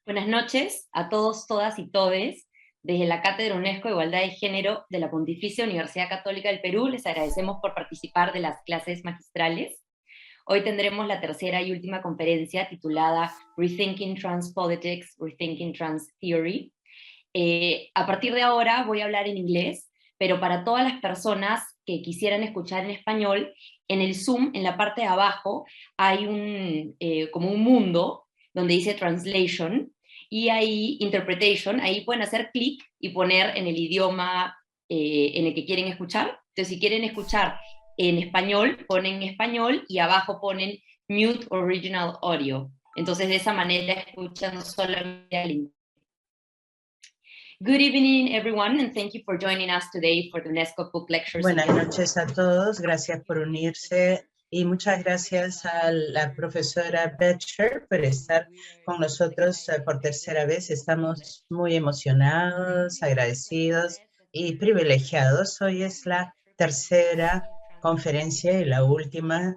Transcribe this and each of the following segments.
Buenas noches a todos, todas y todes. Desde la Cátedra UNESCO de Igualdad de Género de la Pontificia Universidad Católica del Perú, les agradecemos por participar de las clases magistrales. Hoy tendremos la tercera y última conferencia titulada Rethinking Trans Politics, Rethinking Trans Theory. A partir de ahora voy a hablar en inglés, pero para todas las personas que quisieran escuchar en español, en el Zoom, en la parte de abajo, hay como un mundo donde dice Translation, y ahí Interpretation, ahí pueden hacer clic y poner en el idioma en el que quieren escuchar. Entonces, si quieren escuchar en español, ponen español y abajo ponen Mute Original Audio. Entonces, de esa manera escuchan solamente al inglés. Good evening, everyone, and thank you for joining us today for the UNESCO Book Lectures. Buenas noches a todos, gracias por unirse y muchas gracias a la profesora Betcher por estar con nosotros por tercera vez. Estamos muy emocionados, agradecidos y privilegiados. Hoy es la tercera conferencia y la última,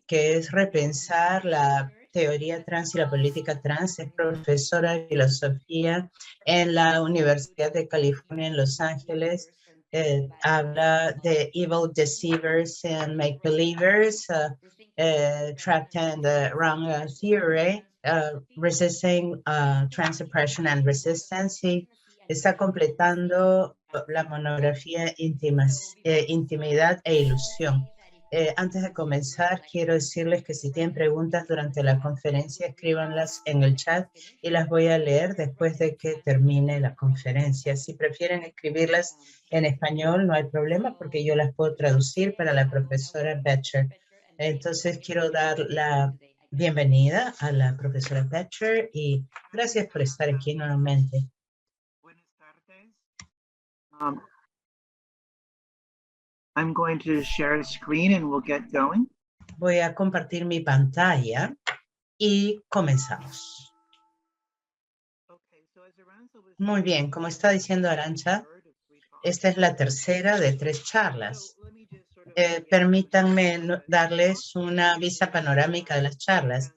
que es repensar la teoría trans y la política trans. Es profesora de filosofía en la Universidad de California en Los Ángeles. Habla de evil deceivers and make believers, trapped in the wrong theory, resisting trans oppression and resistance. Y está completando la monografía Intimidad e Ilusión. Antes de comenzar, quiero decirles que si tienen preguntas durante la conferencia, escríbanlas en el chat y las voy a leer después de que termine la conferencia. Si prefieren escribirlas en español, no hay problema porque yo las puedo traducir para la profesora Betcher. Entonces, quiero dar la bienvenida a la profesora Betcher y gracias por estar aquí nuevamente. Buenas tardes. I'm going to share a screen and we'll get going. Voy a compartir mi pantalla y comenzamos. Muy bien, como está diciendo Arantxa, esta es la tercera de 3 charlas. Permítanme darles una vista panorámica de las charlas.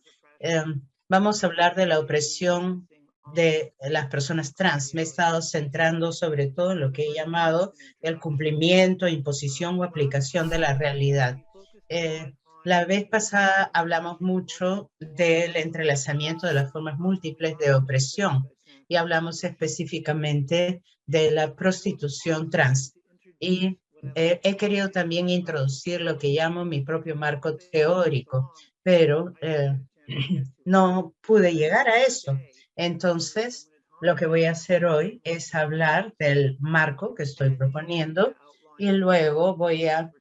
Vamos a hablar de la opresión de las personas trans. Me he estado centrando sobre todo en lo que he llamado el cumplimiento, imposición o aplicación de la realidad. La vez pasada hablamos mucho del entrelazamiento de las formas múltiples de opresión y hablamos específicamente de la prostitución trans. Y he querido también introducir lo que llamo mi propio marco teórico, pero no pude llegar a eso. Entonces, lo que voy a hacer hoy es hablar del marco que estoy proponiendo y luego voy a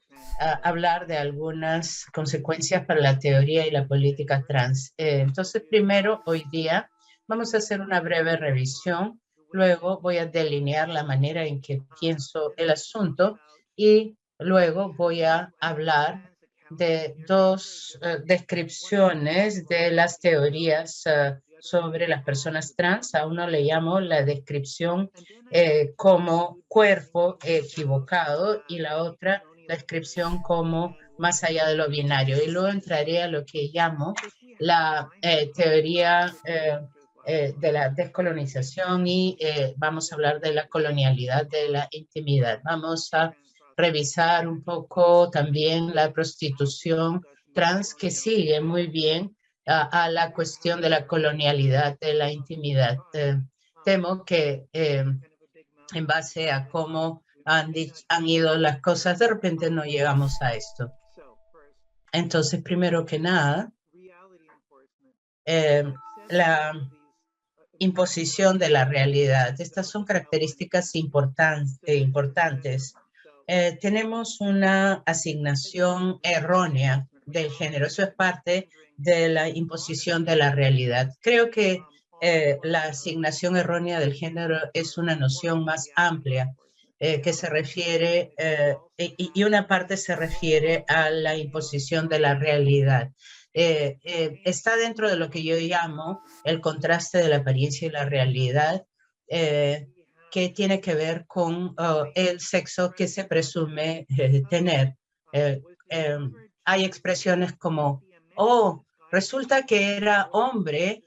hablar de algunas consecuencias para la teoría y la política trans. Entonces, primero, hoy día, vamos a hacer una breve revisión. Luego voy a delinear la manera en que pienso el asunto y luego voy a hablar de 2 descripciones de las teorías sobre las personas trans. A uno le llamo la descripción como cuerpo equivocado y la otra la descripción como más allá de lo binario. Y luego entraré a lo que llamo la teoría de la descolonización y vamos a hablar de la colonialidad de la intimidad. Vamos a revisar un poco también la prostitución trans, que sigue muy bien a la cuestión de la colonialidad de la intimidad. Temo que en base a cómo han ido las cosas, de repente no llegamos a esto. Entonces, primero que nada, la imposición de la realidad. Estas son características importantes. Tenemos una asignación errónea del género. Eso es parte de la imposición de la realidad. Creo que la asignación errónea del género es una noción más amplia que se refiere, y una parte se refiere a la imposición de la realidad. Está dentro de lo que yo llamo el contraste de la apariencia y la realidad, que tiene que ver con el sexo que se presume tener. Hay expresiones como, oh, resulta que era hombre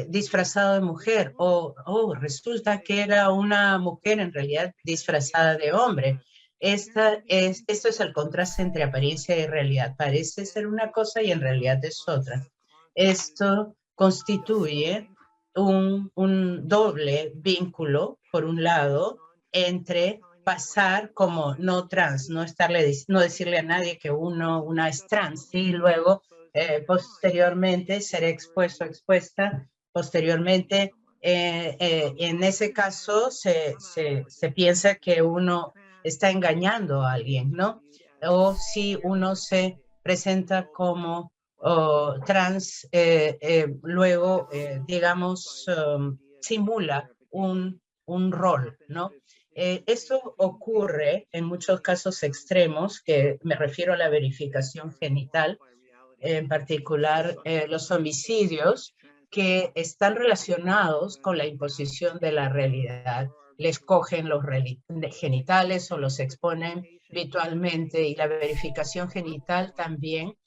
disfrazado de mujer, o resulta que era una mujer en realidad disfrazada de hombre. Esto es el contraste entre apariencia y realidad. Parece ser una cosa y en realidad es otra. Esto constituye un doble vínculo, por un lado, entre pasar como no trans, no decirle a nadie que una es trans, y luego posteriormente será expuesto o expuesta. Posteriormente, en ese caso, se piensa que uno está engañando a alguien, ¿no? O si uno se presenta como trans, luego, digamos, simula un rol, ¿no? Esto ocurre en muchos casos extremos, que me refiero a la verificación genital, en particular los homicidios que están relacionados con la imposición de la realidad. Les cogen los genitales o los exponen virtualmente, y la verificación genital también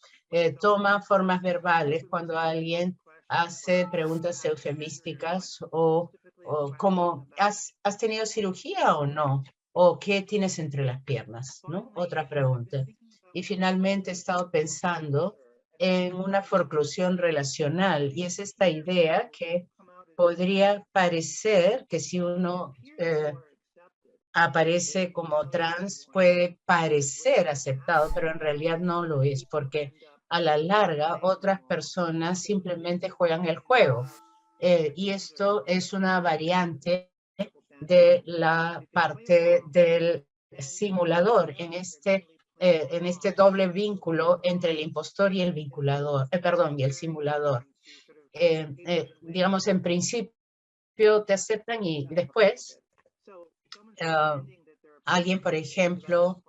toma formas verbales cuando alguien hace preguntas eufemísticas o como, ¿has tenido cirugía o no? ¿O qué tienes entre las piernas? ¿No? Otra pregunta. Y finalmente he estado pensando en una forclusión relacional, y es esta idea que podría parecer que si uno aparece como trans puede parecer aceptado, pero en realidad no lo es, porque a la larga otras personas simplemente juegan el juego. Y esto es una variante de la parte del simulador en este doble vínculo entre el impostor y el vinculador, perdón, y el simulador. Digamos, en principio te aceptan y después alguien, por ejemplo,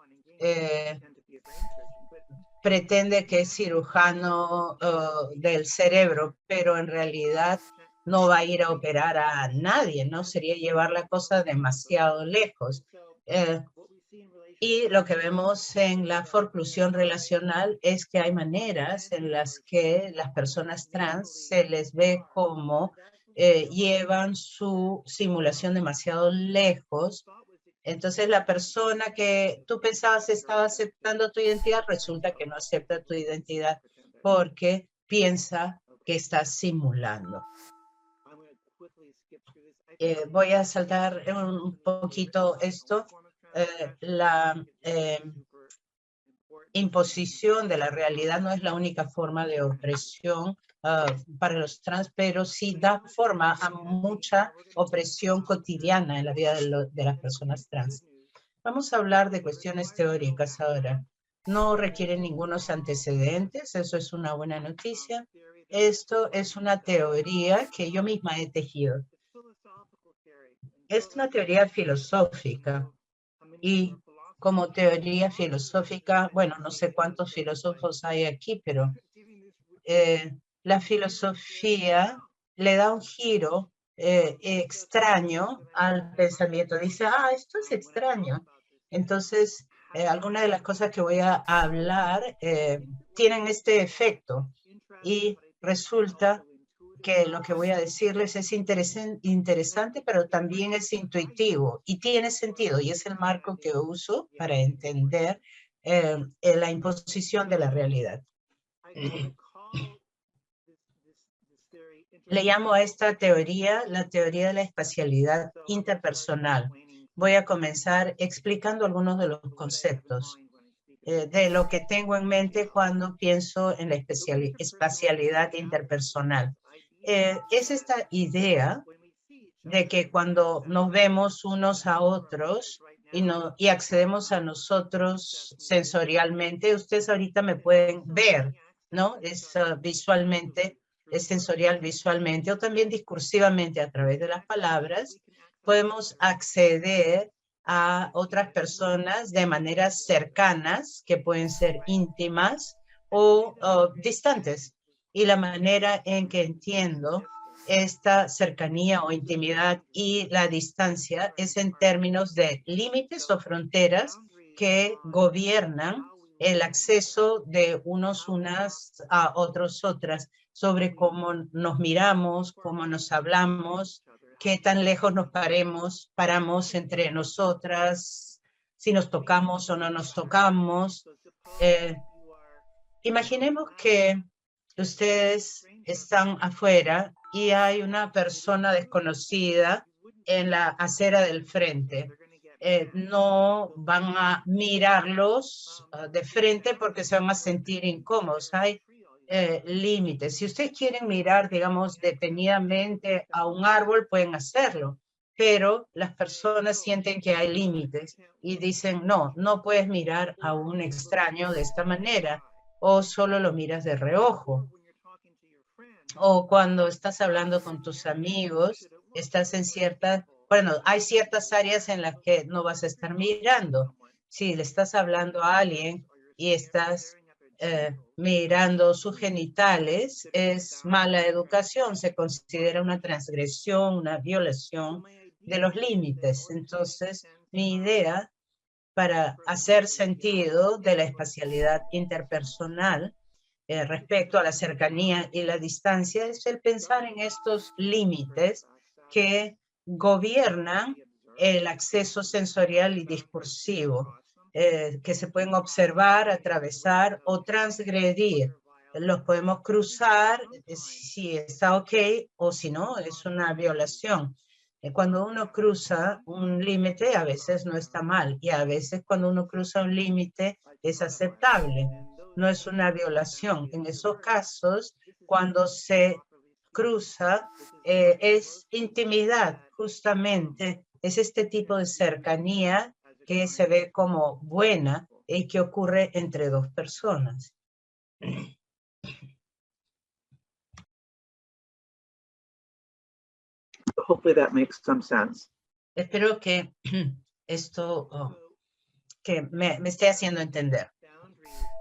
pretende que es cirujano del cerebro, pero en realidad no va a ir a operar a nadie, ¿no? Sería llevar la cosa demasiado lejos. Y lo que vemos en la forclusión relacional es que hay maneras en las que las personas trans se les ve como llevan su simulación demasiado lejos. Entonces la persona que tú pensabas estaba aceptando tu identidad resulta que no acepta tu identidad porque piensa que estás simulando. Voy a saltar un poquito esto. La imposición de la realidad no es la única forma de opresión para los trans, pero sí da forma a mucha opresión cotidiana en la vida de las personas trans. Vamos a hablar de cuestiones teóricas ahora. No requieren ningunos antecedentes, eso es una buena noticia. Esto es una teoría que yo misma he tejido. Es una teoría filosófica, y como teoría filosófica, bueno, no sé cuántos filósofos hay aquí, pero la filosofía le da un giro extraño al pensamiento. Dice, esto es extraño. Entonces, algunas de las cosas que voy a hablar tienen este efecto, y resulta que lo que voy a decirles es interesante, pero también es intuitivo y tiene sentido, y es el marco que uso para entender la imposición de la realidad. Le llamo a esta teoría la teoría de la espacialidad interpersonal. Voy a comenzar explicando algunos de los conceptos de lo que tengo en mente cuando pienso en la espacialidad interpersonal. Es esta idea de que cuando nos vemos unos a otros y accedemos a nosotros sensorialmente, ustedes ahorita me pueden ver, ¿no? Es visualmente, es sensorial visualmente, o también discursivamente a través de las palabras, podemos acceder a otras personas de maneras cercanas, que pueden ser íntimas o distantes. Y la manera en que entiendo esta cercanía o intimidad y la distancia es en términos de límites o fronteras que gobiernan el acceso de unos unas a otros otras, sobre cómo nos miramos, cómo nos hablamos, qué tan lejos nos paramos entre nosotras, si nos tocamos o no nos tocamos. Imaginemos que ustedes están afuera y hay una persona desconocida en la acera del frente. No van a mirarlos de frente porque se van a sentir incómodos. Hay límites. Si ustedes quieren mirar, digamos, detenidamente a un árbol, pueden hacerlo, pero las personas sienten que hay límites y dicen, no, no puedes mirar a un extraño de esta manera, o solo lo miras de reojo. O cuando estás hablando con tus amigos, estás en bueno, hay ciertas áreas en las que no vas a estar mirando. Si le estás hablando a alguien y estás mirando sus genitales, es mala educación, se considera una transgresión, una violación de los límites. Entonces, mi idea para hacer sentido de la espacialidad interpersonal respecto a la cercanía y la distancia es el pensar en estos límites que gobiernan el acceso sensorial y discursivo, que se pueden observar, atravesar o transgredir. Los podemos cruzar si está ok o si no, es una violación. Cuando uno cruza un límite, a veces no está mal, y a veces cuando uno cruza un límite es aceptable, no es una violación. En esos casos, cuando se cruza, es intimidad, justamente, es este tipo de cercanía que se ve como buena y que ocurre entre dos personas. Hopefully that makes some sense. Espero que esto que me esté haciendo entender.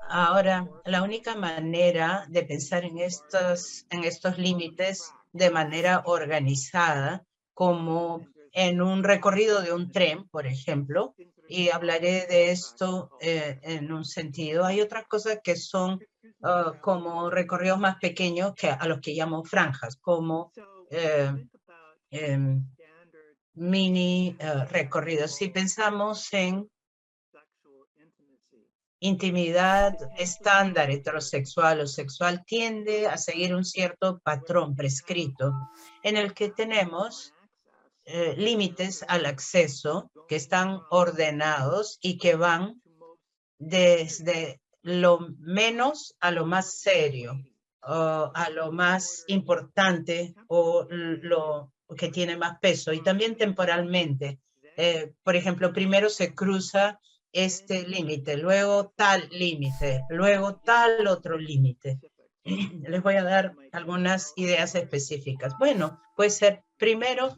Ahora, la única manera de pensar en estos límites de manera organizada, como en un recorrido de un tren, por ejemplo, y hablaré de esto en un sentido. Hay otras cosas que son como recorridos más pequeños a los que llamo franjas, como mini recorridos. Si pensamos en intimidad estándar heterosexual o sexual, tiende a seguir un cierto patrón prescrito en el que tenemos límites al acceso que están ordenados y que van desde lo menos a lo más serio, a lo más importante o lo que tiene más peso, y también temporalmente. Por ejemplo, primero se cruza este límite, luego tal límite, luego tal otro límite. Les voy a dar algunas ideas específicas. Bueno, puede ser primero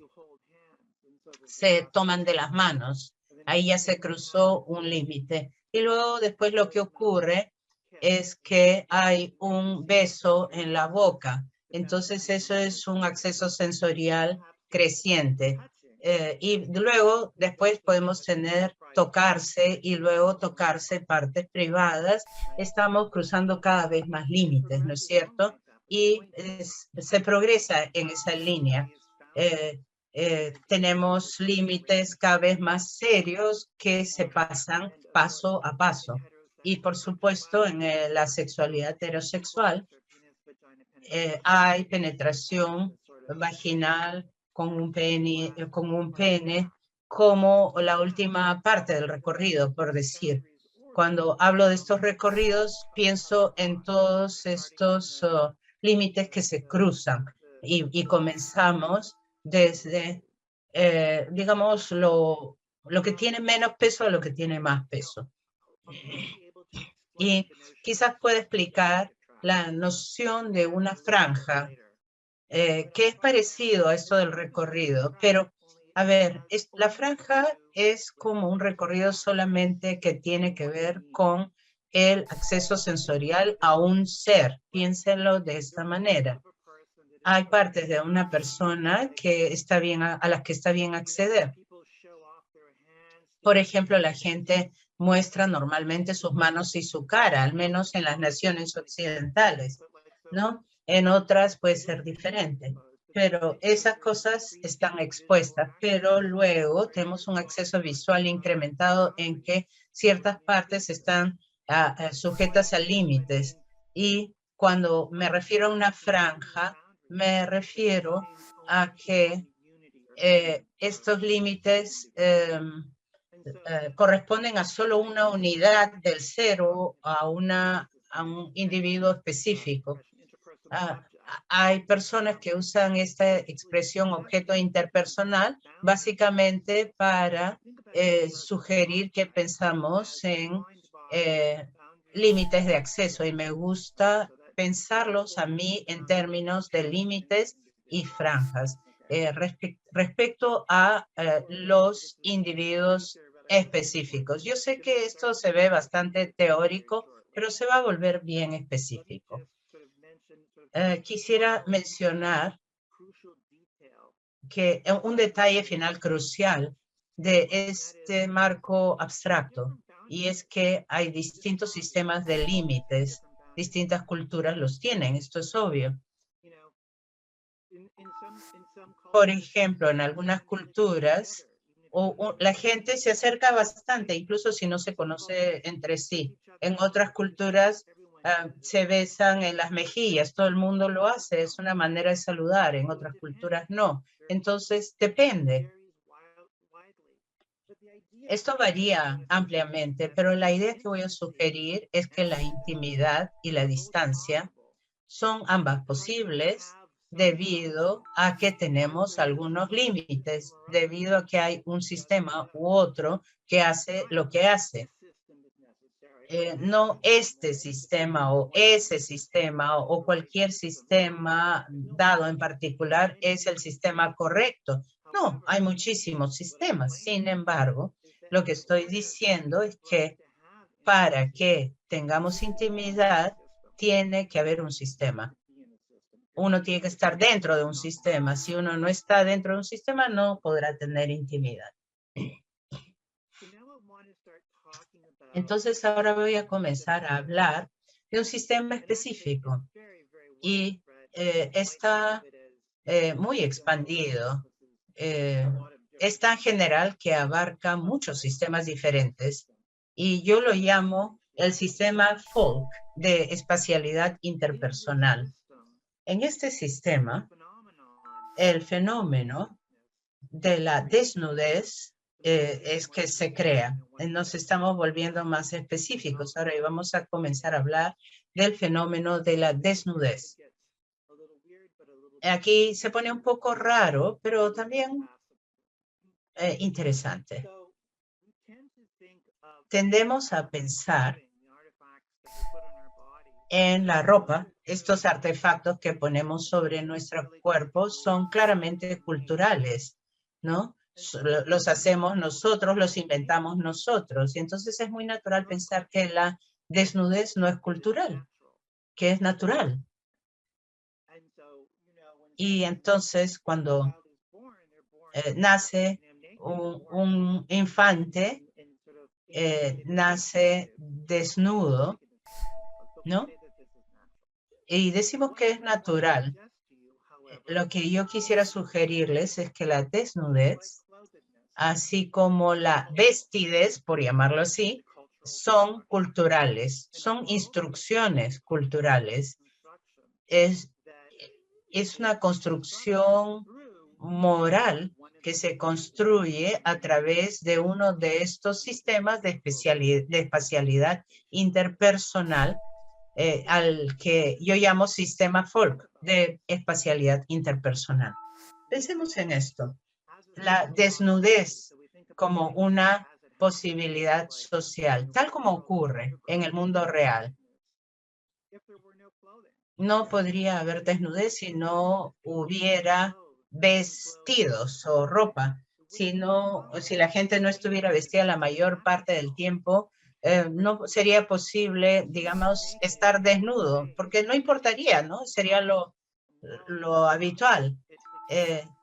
se toman de las manos, ahí ya se cruzó un límite. Y luego después lo que ocurre es que hay un beso en la boca. Entonces eso es un acceso sensorial creciente. Y luego después podemos tener tocarse y luego tocarse partes privadas. Estamos cruzando cada vez más límites, ¿no es cierto? Y se progresa en esa línea. Tenemos límites cada vez más serios que se pasan paso a paso. Y por supuesto, en la sexualidad heterosexual hay penetración vaginal con un pene como la última parte del recorrido, por decir. Cuando hablo de estos recorridos, pienso en todos estos límites que se cruzan y comenzamos desde, digamos, lo que tiene menos peso a lo que tiene más peso. Y quizás pueda explicar la noción de una franja, que es parecido a esto del recorrido, pero a ver, la franja es como un recorrido solamente que tiene que ver con el acceso sensorial a un ser. Piénsenlo de esta manera. Hay partes de una persona que está bien, a las que está bien acceder. Por ejemplo, la gente muestra normalmente sus manos y su cara, al menos en las naciones occidentales, ¿no? En otras puede ser diferente, pero esas cosas están expuestas, pero luego tenemos un acceso visual incrementado en que ciertas partes están sujetas a límites. Y cuando me refiero a una franja, me refiero a que estos límites corresponden a solo una unidad del cero a un individuo específico. Hay personas que usan esta expresión objeto interpersonal básicamente para sugerir que pensamos en límites de acceso, y me gusta pensarlos a mí en términos de límites y franjas respecto a los individuos específicos. Yo sé que esto se ve bastante teórico, pero se va a volver bien específico. Quisiera mencionar que un detalle final crucial de este marco abstracto, y es que hay distintos sistemas de límites, distintas culturas los tienen, esto es obvio. Por ejemplo, en algunas culturas, la gente se acerca bastante, incluso si no se conoce entre sí. En otras culturas se besan en las mejillas, todo el mundo lo hace, es una manera de saludar, en otras culturas no. Entonces, depende. Esto varía ampliamente, pero la idea que voy a sugerir es que la intimidad y la distancia son ambas posibles debido a que tenemos algunos límites, debido a que hay un sistema u otro que hace lo que hace. No este sistema o ese sistema o cualquier sistema dado en particular es el sistema correcto. No, hay muchísimos sistemas. Sin embargo, lo que estoy diciendo es que para que tengamos intimidad, tiene que haber un sistema. Uno tiene que estar dentro de un sistema. Si uno no está dentro de un sistema, no podrá tener intimidad. Entonces, ahora voy a comenzar a hablar de un sistema específico y está muy expandido. Es tan general que abarca muchos sistemas diferentes y yo lo llamo el sistema FOLC de espacialidad interpersonal. En este sistema, el fenómeno de la desnudez es que se crea. Nos estamos volviendo más específicos. Ahora vamos a comenzar a hablar del fenómeno de la desnudez. Aquí se pone un poco raro, pero también interesante. Tendemos a pensar en la ropa. Estos artefactos que ponemos sobre nuestro cuerpo son claramente culturales, ¿no? Los hacemos nosotros, los inventamos nosotros. Y entonces es muy natural pensar que la desnudez no es cultural, que es natural. Y entonces cuando nace un infante, nace desnudo, ¿no? Y decimos que es natural. Lo que yo quisiera sugerirles es que la desnudez, así como la vestidez, por llamarlo así, son culturales, son instrucciones culturales. Es una construcción moral que se construye a través de uno de estos sistemas de espacialidad interpersonal al que yo llamo sistema FOLC de espacialidad interpersonal. Pensemos en esto. La desnudez como una posibilidad social, tal como ocurre en el mundo real. No podría haber desnudez si no hubiera vestidos o ropa. Si la gente no estuviera vestida la mayor parte del tiempo, no sería posible, digamos, estar desnudo, porque no importaría, ¿no? Sería lo habitual.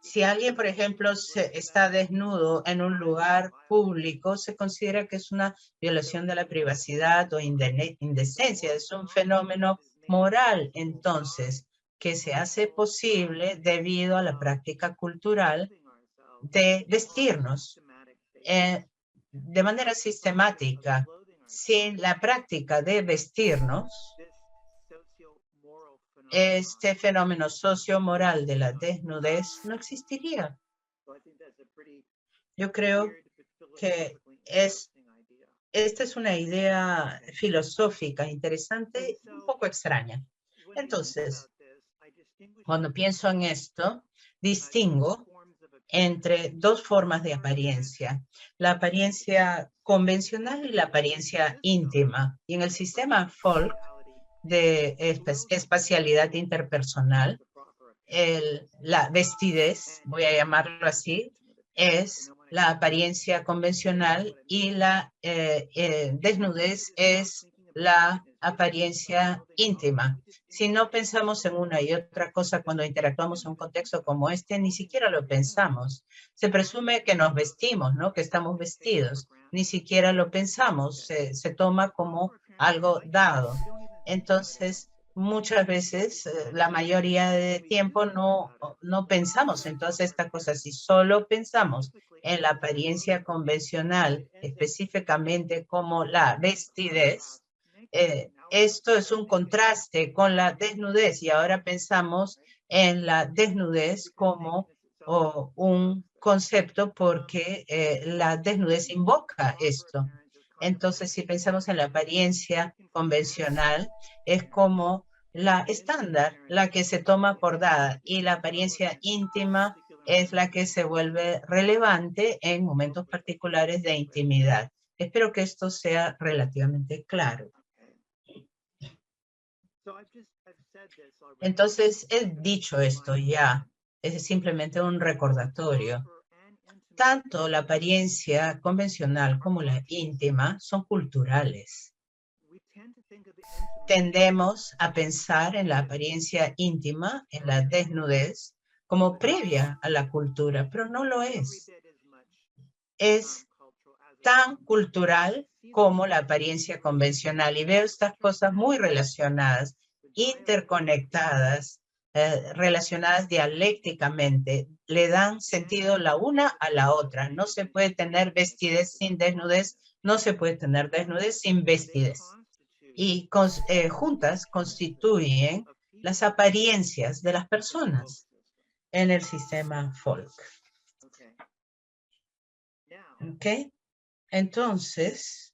Si alguien, por ejemplo, está desnudo en un lugar público, se considera que es una violación de la privacidad o indecencia. Es un fenómeno moral, entonces, que se hace posible debido a la práctica cultural de vestirnos de manera sistemática. Sin la práctica de vestirnos, este fenómeno sociomoral de la desnudez no existiría. Yo creo que esta es una idea filosófica interesante y un poco extraña. Entonces, cuando pienso en esto, distingo entre dos formas de apariencia, la apariencia convencional y la apariencia íntima. Y en el sistema folk de espacialidad interpersonal, la vestidez, voy a llamarlo así, es la apariencia convencional y la desnudez es la apariencia íntima. Si no pensamos en una y otra cosa cuando interactuamos en un contexto como este, ni siquiera lo pensamos. Se presume que nos vestimos, ¿no? Que estamos vestidos. Ni siquiera lo pensamos. Se toma como algo dado. Entonces, muchas veces, la mayoría de tiempo no pensamos en todas estas cosas. Si solo pensamos en la apariencia convencional, específicamente como la vestidez, esto es un contraste con la desnudez y ahora pensamos en la desnudez como un concepto porque la desnudez invoca esto. Entonces, si pensamos en la apariencia convencional, es como la estándar, la que se toma por dada, y la apariencia íntima es la que se vuelve relevante en momentos particulares de intimidad. Espero que esto sea relativamente claro. Entonces, he dicho esto ya, es simplemente un recordatorio. Tanto la apariencia convencional como la íntima son culturales. Tendemos a pensar en la apariencia íntima, en la desnudez, como previa a la cultura, pero no lo es. Es tan cultural como la apariencia convencional y veo estas cosas muy relacionadas, interconectadas, relacionadas dialécticamente, le dan sentido la una a la otra. No se puede tener vestidez sin desnudez, no se puede tener desnudez sin vestidez. Y juntas constituyen las apariencias de las personas en el sistema folk. ¿Ok? Entonces,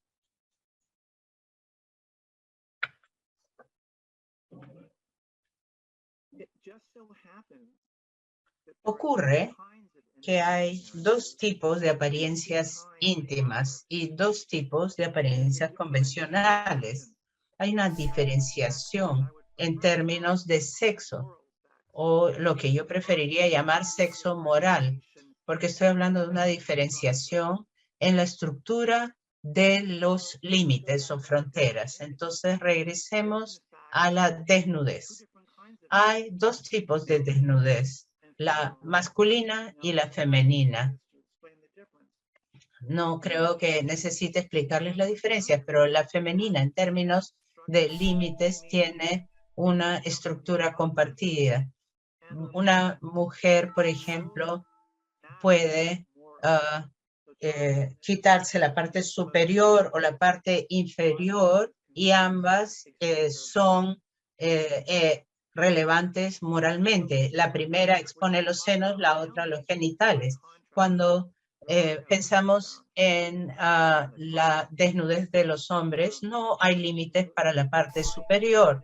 ocurre que hay dos tipos de apariencias íntimas y dos tipos de apariencias convencionales. Hay una diferenciación en términos de sexo, o lo que yo preferiría llamar sexo moral, porque estoy hablando de una diferenciación en la estructura de los límites o fronteras. Entonces, regresemos a la desnudez. Hay dos tipos de desnudez, la masculina y la femenina. No creo que necesite explicarles la diferencia, pero la femenina en términos de límites tiene una estructura compartida. Una mujer, por ejemplo, puede quitarse la parte superior o la parte inferior y ambas son relevantes moralmente. La primera expone los senos, la otra los genitales. Cuando pensamos en la desnudez de los hombres, no hay límites para la parte superior.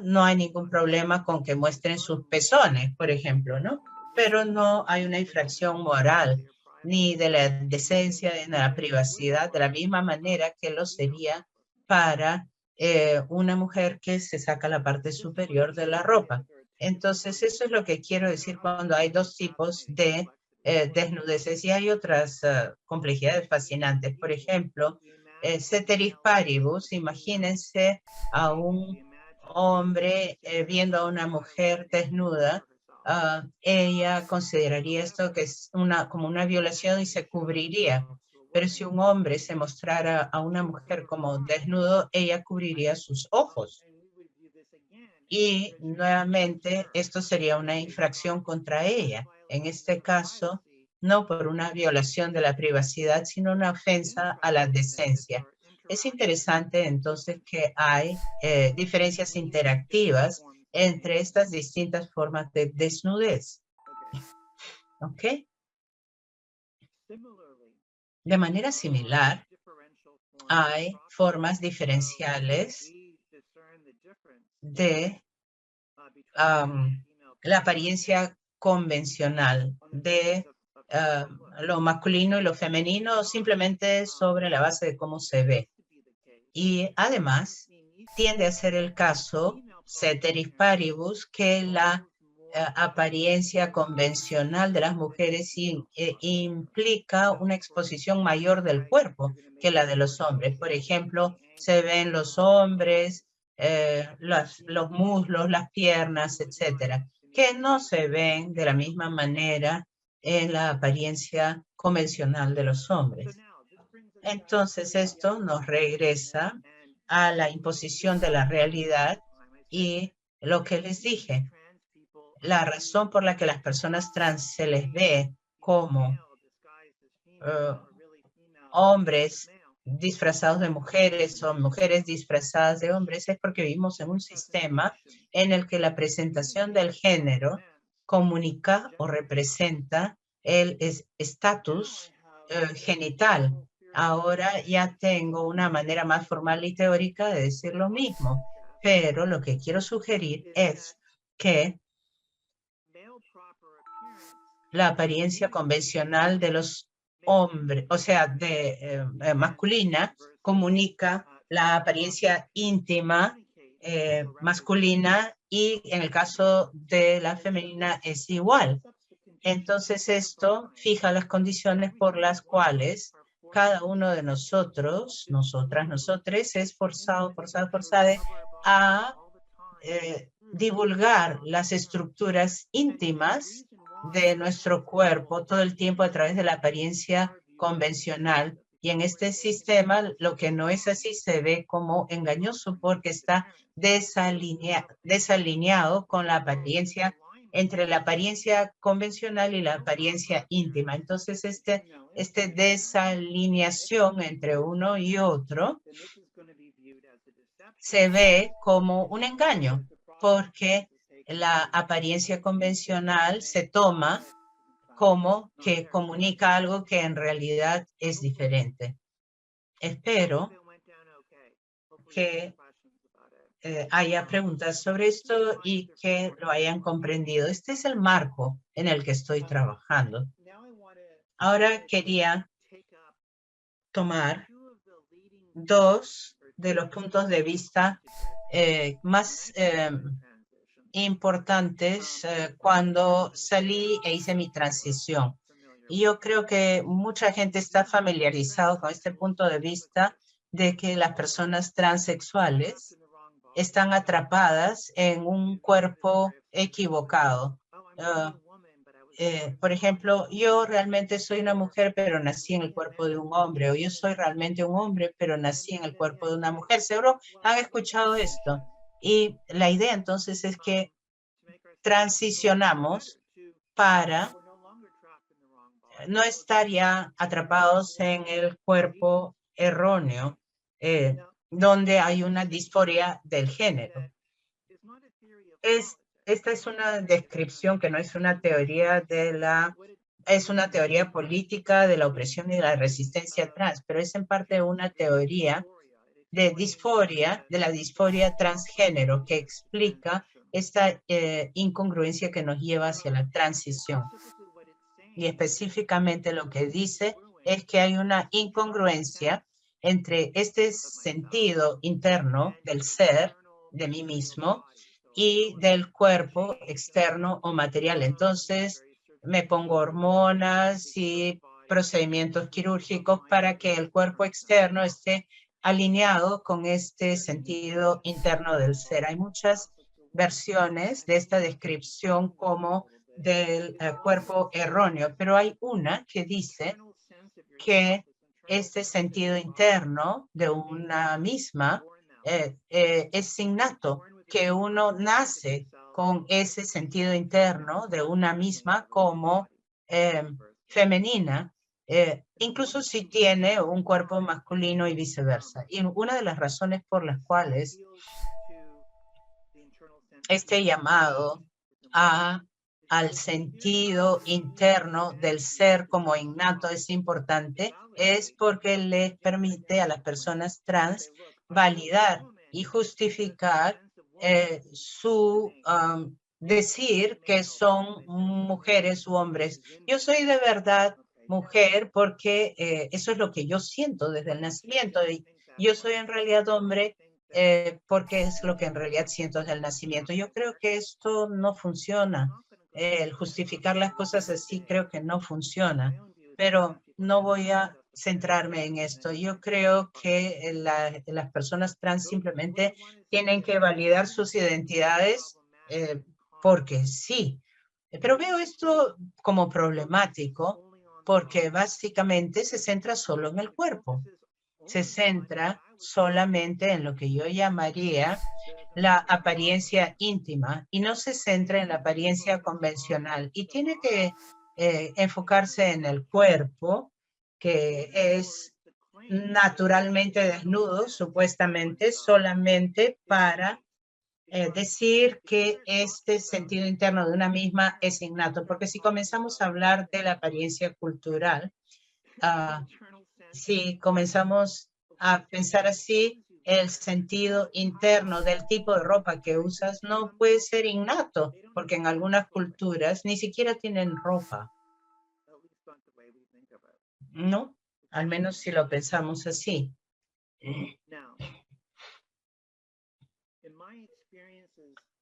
No hay ningún problema con que muestren sus pezones, por ejemplo, ¿no? Pero no hay una infracción moral ni de la decencia, ni de la privacidad, de la misma manera que lo sería para una mujer que se saca la parte superior de la ropa. Entonces, eso es lo que quiero decir cuando hay dos tipos de desnudeces y hay otras complejidades fascinantes. Por ejemplo, ceteris paribus, imagínense a un hombre viendo a una mujer desnuda ella consideraría esto que es como una violación y se cubriría. Pero si un hombre se mostrara a una mujer como desnudo, ella cubriría sus ojos. Y nuevamente esto sería una infracción contra ella. En este caso, no por una violación de la privacidad, sino una ofensa a la decencia. Es interesante entonces que hay diferencias interactivas entre estas distintas formas de desnudez. ¿Ok? De manera similar, hay formas diferenciales de la apariencia convencional de lo masculino y lo femenino, simplemente sobre la base de cómo se ve. Y además, tiende a ser el caso, ceteris paribus, que la apariencia convencional de las mujeres implica una exposición mayor del cuerpo que la de los hombres. Por ejemplo, se ven los hombres, los muslos, las piernas, etcétera, que no se ven de la misma manera en la apariencia convencional de los hombres. Entonces, esto nos regresa a la imposición de la realidad y lo que les dije. La razón por la que las personas trans se les ve como hombres disfrazados de mujeres o mujeres disfrazadas de hombres es porque vivimos en un sistema en el que la presentación del género comunica o representa el estatus genital. Ahora ya tengo una manera más formal y teórica de decir lo mismo, pero lo que quiero sugerir es que la apariencia convencional de los hombres, o sea, de masculina, comunica la apariencia íntima masculina y en el caso de la femenina es igual. Entonces esto fija las condiciones por las cuales cada uno de nosotros, nosotras, nosotres, es forzado a divulgar las estructuras íntimas de nuestro cuerpo todo el tiempo a través de la apariencia convencional. Y en este sistema, lo que no es así se ve como engañoso porque está desalineado con la apariencia, entre la apariencia convencional y la apariencia íntima. Entonces, este desalineación entre uno y otro se ve como un engaño, porque la apariencia convencional se toma como que comunica algo que en realidad es diferente. Espero que haya preguntas sobre esto y que lo hayan comprendido. Este es el marco en el que estoy trabajando. Ahora quería tomar dos de los puntos de vista más importantes cuando salí e hice mi transición. Y yo creo que mucha gente está familiarizado con este punto de vista de que las personas transexuales están atrapadas en un cuerpo equivocado. Por ejemplo, yo realmente soy una mujer, pero nací en el cuerpo de un hombre, o yo soy realmente un hombre, pero nací en el cuerpo de una mujer. Seguro han escuchado esto. Y la idea entonces es que transicionamos para no estar ya atrapados en el cuerpo erróneo, donde hay una disforia del género. Esta es una descripción que no es una teoría es una teoría política de la opresión y de la resistencia trans, pero es en parte una teoría de la disforia transgénero que explica esta incongruencia que nos lleva hacia la transición. Y específicamente lo que dice es que hay una incongruencia entre este sentido interno del ser, de mí mismo, y del cuerpo externo o material. Entonces, me pongo hormonas y procedimientos quirúrgicos para que el cuerpo externo esté alineado con este sentido interno del ser. Hay muchas versiones de esta descripción como del cuerpo erróneo, pero hay una que dice que este sentido interno de una misma es innato, que uno nace con ese sentido interno de una misma como femenina, incluso si tiene un cuerpo masculino y viceversa. Y una de las razones por las cuales este llamado al sentido interno del ser como innato es importante, es porque les permite a las personas trans validar y justificar su decir que son mujeres u hombres. Yo soy de verdad mujer porque eso es lo que yo siento desde el nacimiento, y yo soy en realidad hombre porque es lo que en realidad siento desde el nacimiento. Yo creo que esto no funciona. El justificar las cosas así creo que no funciona, pero no voy a centrarme en esto. Yo creo que las personas trans simplemente tienen que validar sus identidades porque sí. Pero veo esto como problemático porque básicamente se centra solo en el cuerpo. Se centra solamente en lo que yo llamaría la apariencia íntima y no se centra en la apariencia convencional y tiene que enfocarse en el cuerpo, que es naturalmente desnudo, supuestamente, solamente para decir que este sentido interno de una misma es innato, porque si comenzamos a hablar de la apariencia cultural, si comenzamos a pensar así, el sentido interno del tipo de ropa que usas no puede ser innato, porque en algunas culturas ni siquiera tienen ropa, ¿no? Al menos si lo pensamos así.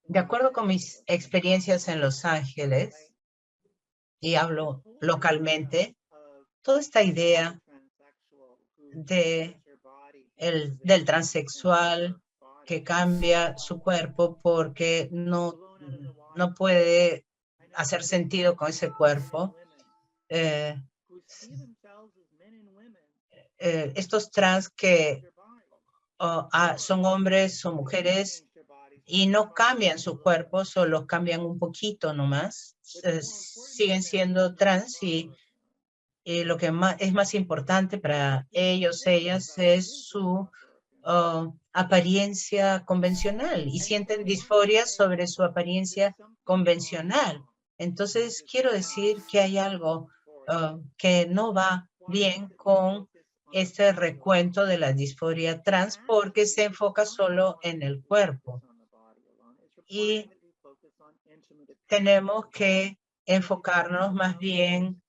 De acuerdo con mis experiencias en Los Ángeles, y hablo localmente, toda esta idea del transexual que cambia su cuerpo porque no puede hacer sentido con ese cuerpo. Estos trans que son hombres o mujeres y no cambian su cuerpo, solo cambian un poquito nomás, siguen siendo trans y lo que es más importante para ellos, ellas, es su apariencia convencional y sienten disforia sobre su apariencia convencional. Entonces, quiero decir que hay algo que no va bien con este recuento de la disforia trans porque se enfoca solo en el cuerpo. Y tenemos que enfocarnos más bien,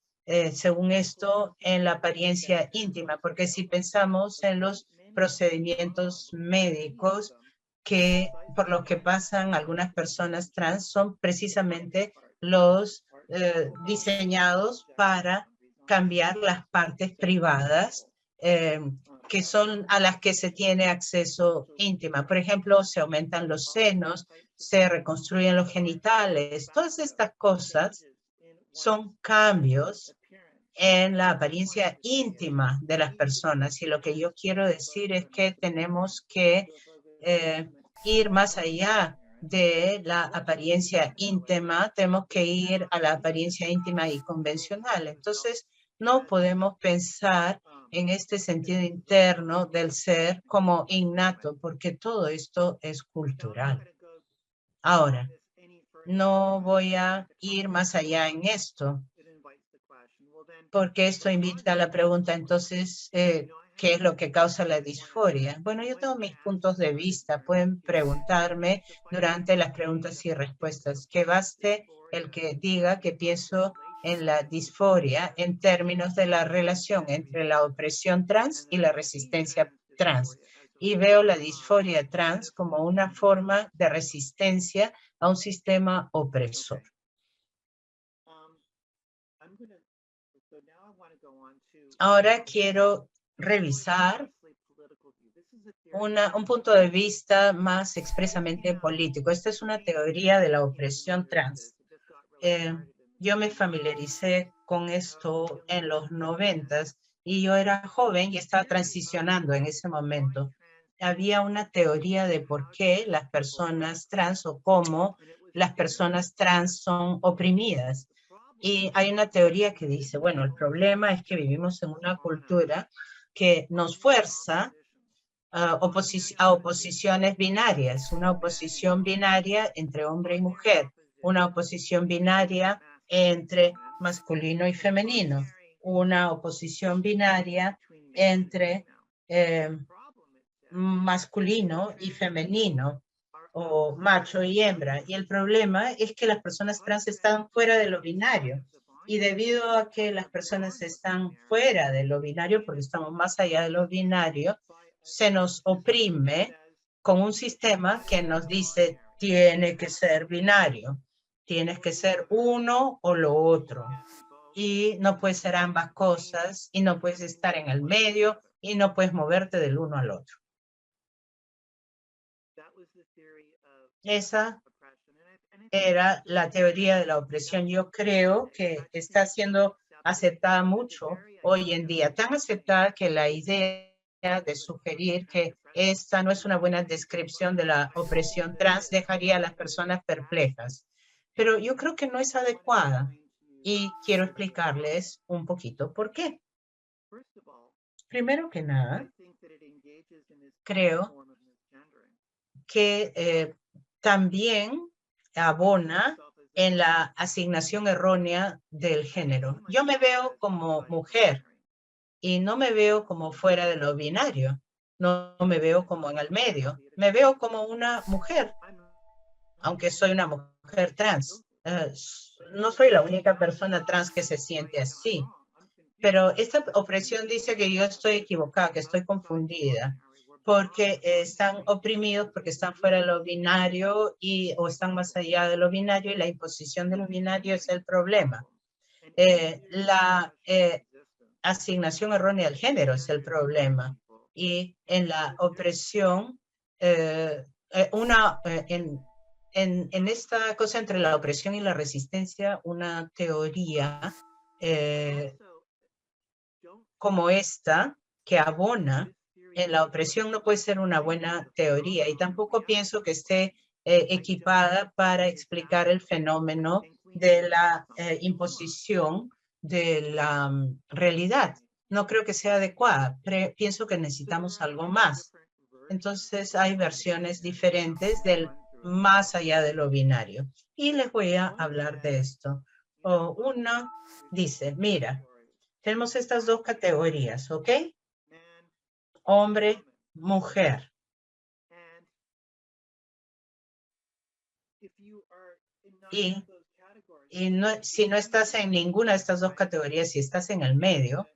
según esto, en la apariencia íntima, porque si pensamos en los procedimientos médicos que por los que pasan algunas personas trans, son precisamente los diseñados para cambiar las partes privadas que son a las que se tiene acceso íntima. Por ejemplo, se aumentan los senos, se reconstruyen los genitales. Todas estas cosas son cambios en la apariencia íntima de las personas. Y lo que yo quiero decir es que tenemos que ir más allá de la apariencia íntima, tenemos que ir a la apariencia íntima y convencional. Entonces, no podemos pensar en este sentido interno del ser como innato, porque todo esto es cultural. Ahora, no voy a ir más allá en esto, porque esto invita a la pregunta, entonces, ¿qué es lo que causa la disforia? Bueno, yo tengo mis puntos de vista. Pueden preguntarme durante las preguntas y respuestas. Que baste el que diga que pienso en la disforia en términos de la relación entre la opresión trans y la resistencia trans. Y veo la disforia trans como una forma de resistencia a un sistema opresor. Ahora quiero revisar un punto de vista más expresamente político. Esta es una teoría de la opresión trans. Yo me familiaricé con esto en los 90s y yo era joven y estaba transicionando en ese momento. Había una teoría de por qué las personas trans o cómo las personas trans son oprimidas. Y hay una teoría que dice, bueno, el problema es que vivimos en una cultura que nos fuerza a oposiciones binarias, una oposición binaria entre hombre y mujer, una oposición binaria entre masculino y femenino, una oposición binaria entre masculino y femenino, o macho y hembra. Y el problema es que las personas trans están fuera de lo binario. Y debido a que las personas están fuera de lo binario, porque estamos más allá de lo binario, se nos oprime con un sistema que nos dice, tiene que ser binario, tienes que ser uno o lo otro. Y no puedes ser ambas cosas, y no puedes estar en el medio, y no puedes moverte del uno al otro. Esa era la teoría de la opresión. Yo creo que está siendo aceptada mucho hoy en día, tan aceptada que la idea de sugerir que esta no es una buena descripción de la opresión trans dejaría a las personas perplejas. Pero yo creo que no es adecuada y quiero explicarles un poquito por qué. Primero que nada, creo que también abona en la asignación errónea del género. Yo me veo como mujer y no me veo como fuera de lo binario. No me veo como en el medio. Me veo como una mujer, aunque soy una mujer trans. No soy la única persona trans que se siente así. Pero esta opresión dice que yo estoy equivocada, que estoy confundida, porque están oprimidos, porque están fuera de lo binario o están más allá de lo binario y la imposición de lo binario es el problema. La asignación errónea del género es el problema. Y en la opresión, en esta cosa entre la opresión y la resistencia, una teoría como esta, que abona en la opresión, no puede ser una buena teoría y tampoco pienso que esté equipada para explicar el fenómeno de la imposición de la realidad. No creo que sea adecuada. Pienso que necesitamos algo más. Entonces hay versiones diferentes del más allá de lo binario. Y les voy a hablar de esto. Uno dice, mira, tenemos estas dos categorías, ¿ok? Hombre, mujer. Y no, si no estás en ninguna de estas dos categorías, si estás en el medio,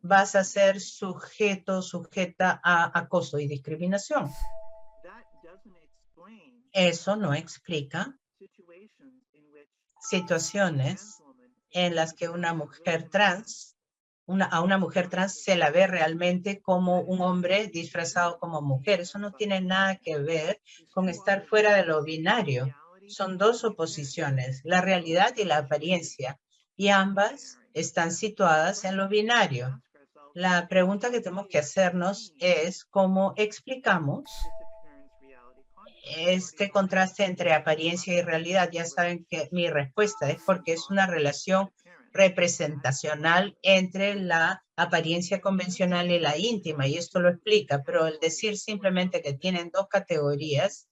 vas a ser sujeta a acoso y discriminación. Eso no explica situaciones en las que una mujer trans, a una mujer trans se la ve realmente como un hombre disfrazado como mujer. Eso no tiene nada que ver con estar fuera de lo binario. Son dos oposiciones, la realidad y la apariencia, y ambas están situadas en lo binario. La pregunta que tenemos que hacernos es cómo explicamos este contraste entre apariencia y realidad. Ya saben que mi respuesta es porque es una relación representacional entre la apariencia convencional y la íntima, y esto lo explica, pero el decir simplemente que tienen dos categorías,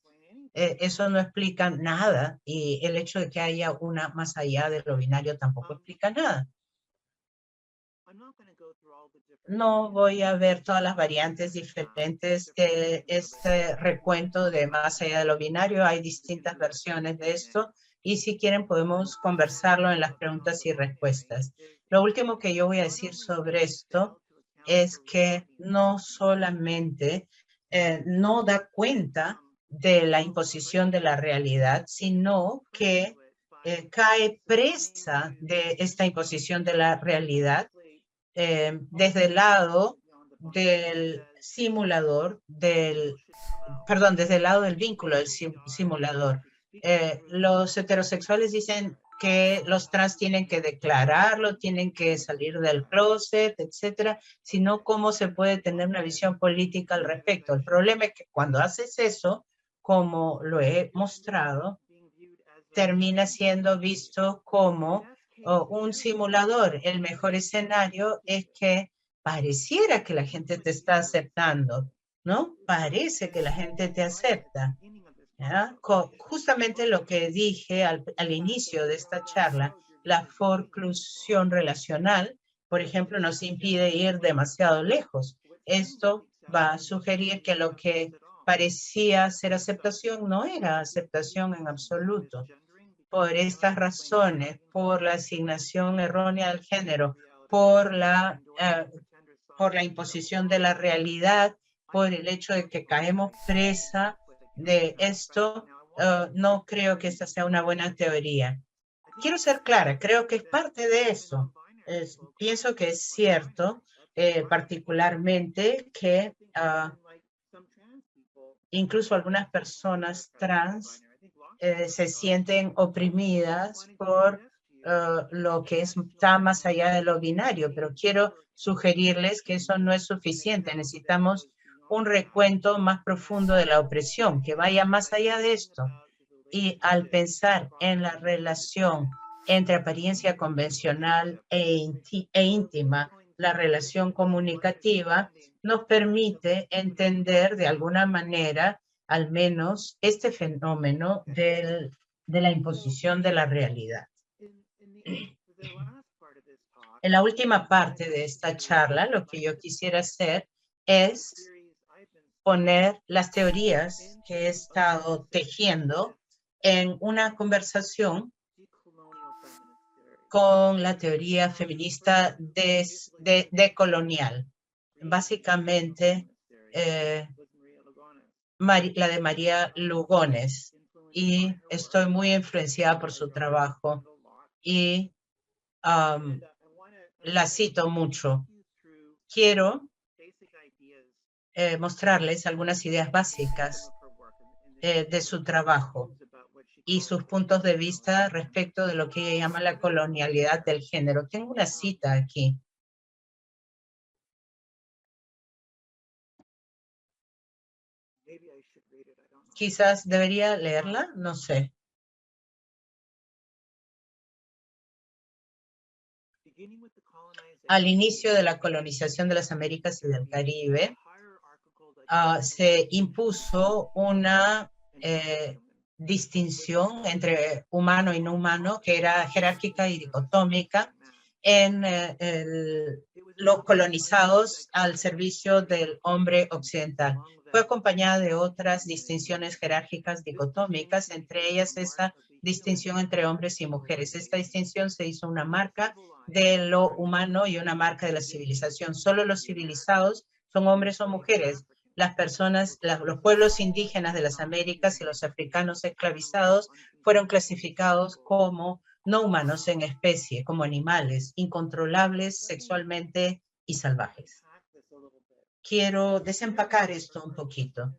eso no explica nada, y el hecho de que haya una más allá de lo binario tampoco explica nada. No voy a ver todas las variantes diferentes de este recuento de más allá de lo binario. Hay distintas versiones de esto y si quieren podemos conversarlo en las preguntas y respuestas. Lo último que yo voy a decir sobre esto es que no solamente no da cuenta de la imposición de la realidad, sino que cae presa de esta imposición de la realidad desde el lado del simulador, perdón, desde el lado del vínculo del simulador. Los heterosexuales dicen que los trans tienen que declararlo, tienen que salir del closet, etcétera, sino cómo se puede tener una visión política al respecto. El problema es que cuando haces eso, como lo he mostrado, termina siendo visto como un simulador. El mejor escenario es que pareciera que la gente te está aceptando, ¿no? Parece que la gente te acepta. ¿Ya? Justamente lo que dije al inicio de esta charla, la forclusión relacional, por ejemplo, nos impide ir demasiado lejos. Esto va a sugerir que lo que parecía ser aceptación no era aceptación en absoluto. Por estas razones, por la asignación errónea del género, por la imposición de la realidad, por el hecho de que caemos presa de esto, no creo que esta sea una buena teoría. Quiero ser clara, creo que es parte de eso. Pienso que es cierto, particularmente que incluso algunas personas trans se sienten oprimidas por lo que está más allá de lo binario, pero quiero sugerirles que eso no es suficiente. Necesitamos un recuento más profundo de la opresión, que vaya más allá de esto. Y al pensar en la relación entre apariencia convencional e íntima, la relación comunicativa nos permite entender de alguna manera al menos este fenómeno de la imposición de la realidad. En la última parte de esta charla, lo que yo quisiera hacer es poner las teorías que he estado tejiendo en una conversación con la teoría feminista decolonial. Básicamente, la de María Lugones, y estoy muy influenciada por su trabajo y la cito mucho. Quiero mostrarles algunas ideas básicas de su trabajo y sus puntos de vista respecto de lo que ella llama la colonialidad del género. Tengo una cita aquí. Quizás debería leerla, no sé. Al inicio de la colonización de las Américas y del Caribe, se impuso una distinción entre humano y no humano que era jerárquica y dicotómica en los colonizados al servicio del hombre occidental. Fue acompañada de otras distinciones jerárquicas dicotómicas, entre ellas esa distinción entre hombres y mujeres. Esta distinción se hizo una marca de lo humano y una marca de la civilización. Solo los civilizados son hombres o mujeres. Las personas, los pueblos indígenas de las Américas y los africanos esclavizados fueron clasificados como no humanos en especie, como animales, incontrolables sexualmente y salvajes. Quiero desempacar esto un poquito.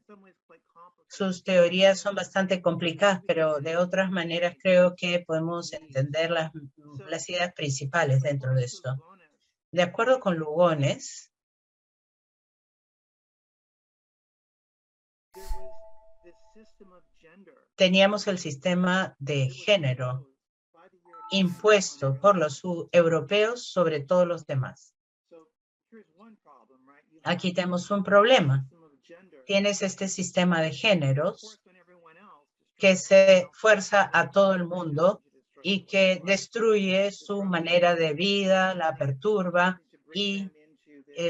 Sus teorías son bastante complicadas, pero de otras maneras creo que podemos entender las ideas principales dentro de esto. De acuerdo con Lugones, teníamos el sistema de género impuesto por los europeos sobre todos los demás. Aquí tenemos un problema. Tienes este sistema de géneros que se fuerza a todo el mundo y que destruye su manera de vida, la perturba y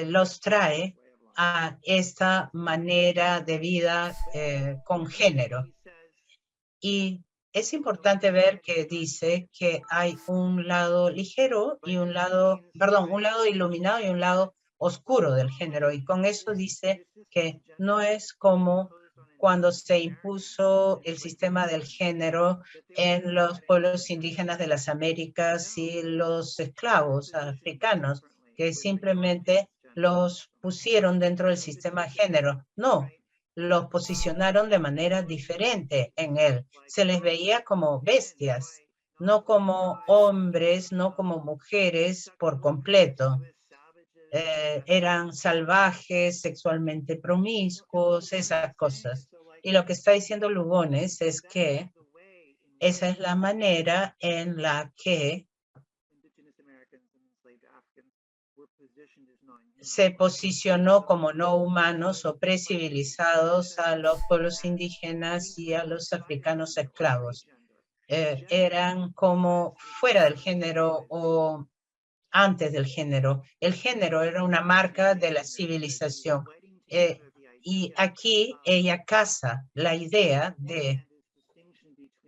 los trae a esta manera de vida con género. Y es importante ver que dice que hay un lado ligero y un lado iluminado y un lado oscuro del género. Y con eso dice que no es como cuando se impuso el sistema del género en los pueblos indígenas de las Américas y los esclavos africanos, que simplemente los pusieron dentro del sistema de género. No, los posicionaron de manera diferente en él. Se les veía como bestias, no como hombres, no como mujeres por completo. Eran salvajes, sexualmente promiscuos, esas cosas. Y lo que está diciendo Lugones es que esa es la manera en la que se posicionó como no humanos o precivilizados a los pueblos indígenas y a los africanos esclavos. Eran como fuera del género o antes del género. El género era una marca de la civilización. Y aquí ella casa la idea de,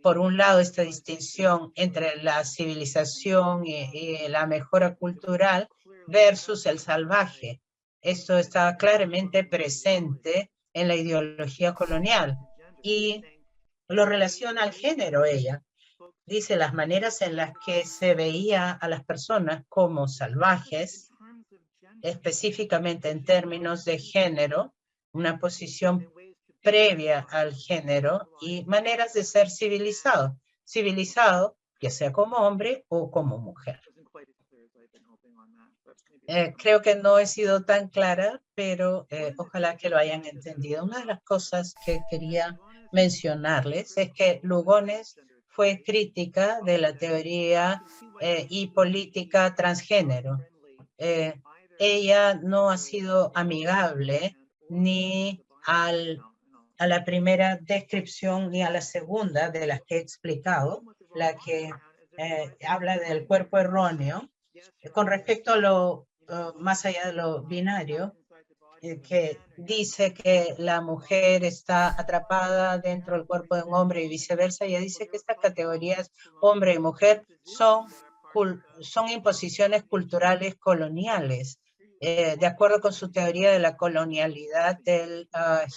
por un lado, esta distinción entre la civilización y la mejora cultural versus el salvaje. Esto está claramente presente en la ideología colonial y lo relaciona al género ella. Dice las maneras en las que se veía a las personas como salvajes, específicamente en términos de género, una posición previa al género y maneras de ser civilizado. Civilizado, ya sea como hombre o como mujer. Creo que no he sido tan clara, pero ojalá que lo hayan entendido. Una de las cosas que quería mencionarles es que Lugones fue crítica de la teoría y política transgénero. Ella no ha sido amigable ni a la primera descripción ni a la segunda de las que he explicado, la que habla del cuerpo erróneo. Con respecto a lo más allá de lo binario, que dice que la mujer está atrapada dentro del cuerpo de un hombre y viceversa. Ella dice que estas categorías, hombre y mujer, son imposiciones culturales coloniales, de acuerdo con su teoría de la colonialidad del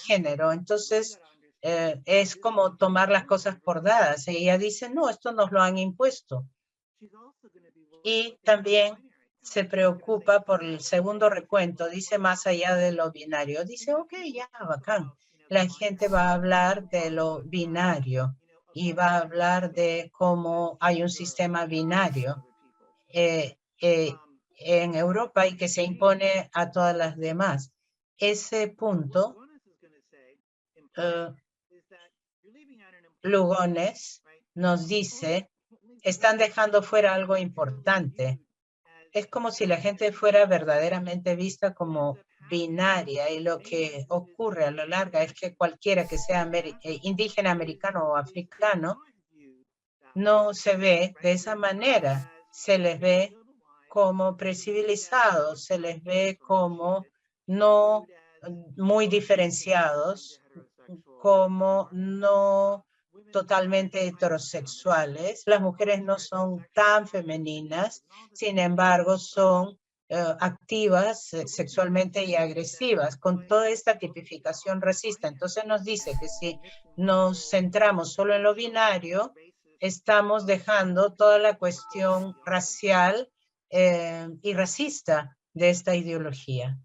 género. Entonces, es como tomar las cosas por dadas. Ella dice, no, esto nos lo han impuesto. Y también se preocupa por el segundo recuento, dice más allá de lo binario. Dice, ok, ya, bacán. La gente va a hablar de lo binario y va a hablar de cómo hay un sistema binario en Europa y que se impone a todas las demás. Ese punto, Lugones nos dice, están dejando fuera algo importante. Es como si la gente fuera verdaderamente vista como binaria y lo que ocurre a lo largo es que cualquiera que sea indígena, americano o africano no se ve de esa manera. Se les ve como precivilizados, se les ve como no muy diferenciados, como no totalmente heterosexuales. Las mujeres no son tan femeninas, sin embargo, son activas sexualmente y agresivas, con toda esta tipificación racista. Entonces nos dice que si nos centramos solo en lo binario, estamos dejando toda la cuestión racial y racista de esta ideología.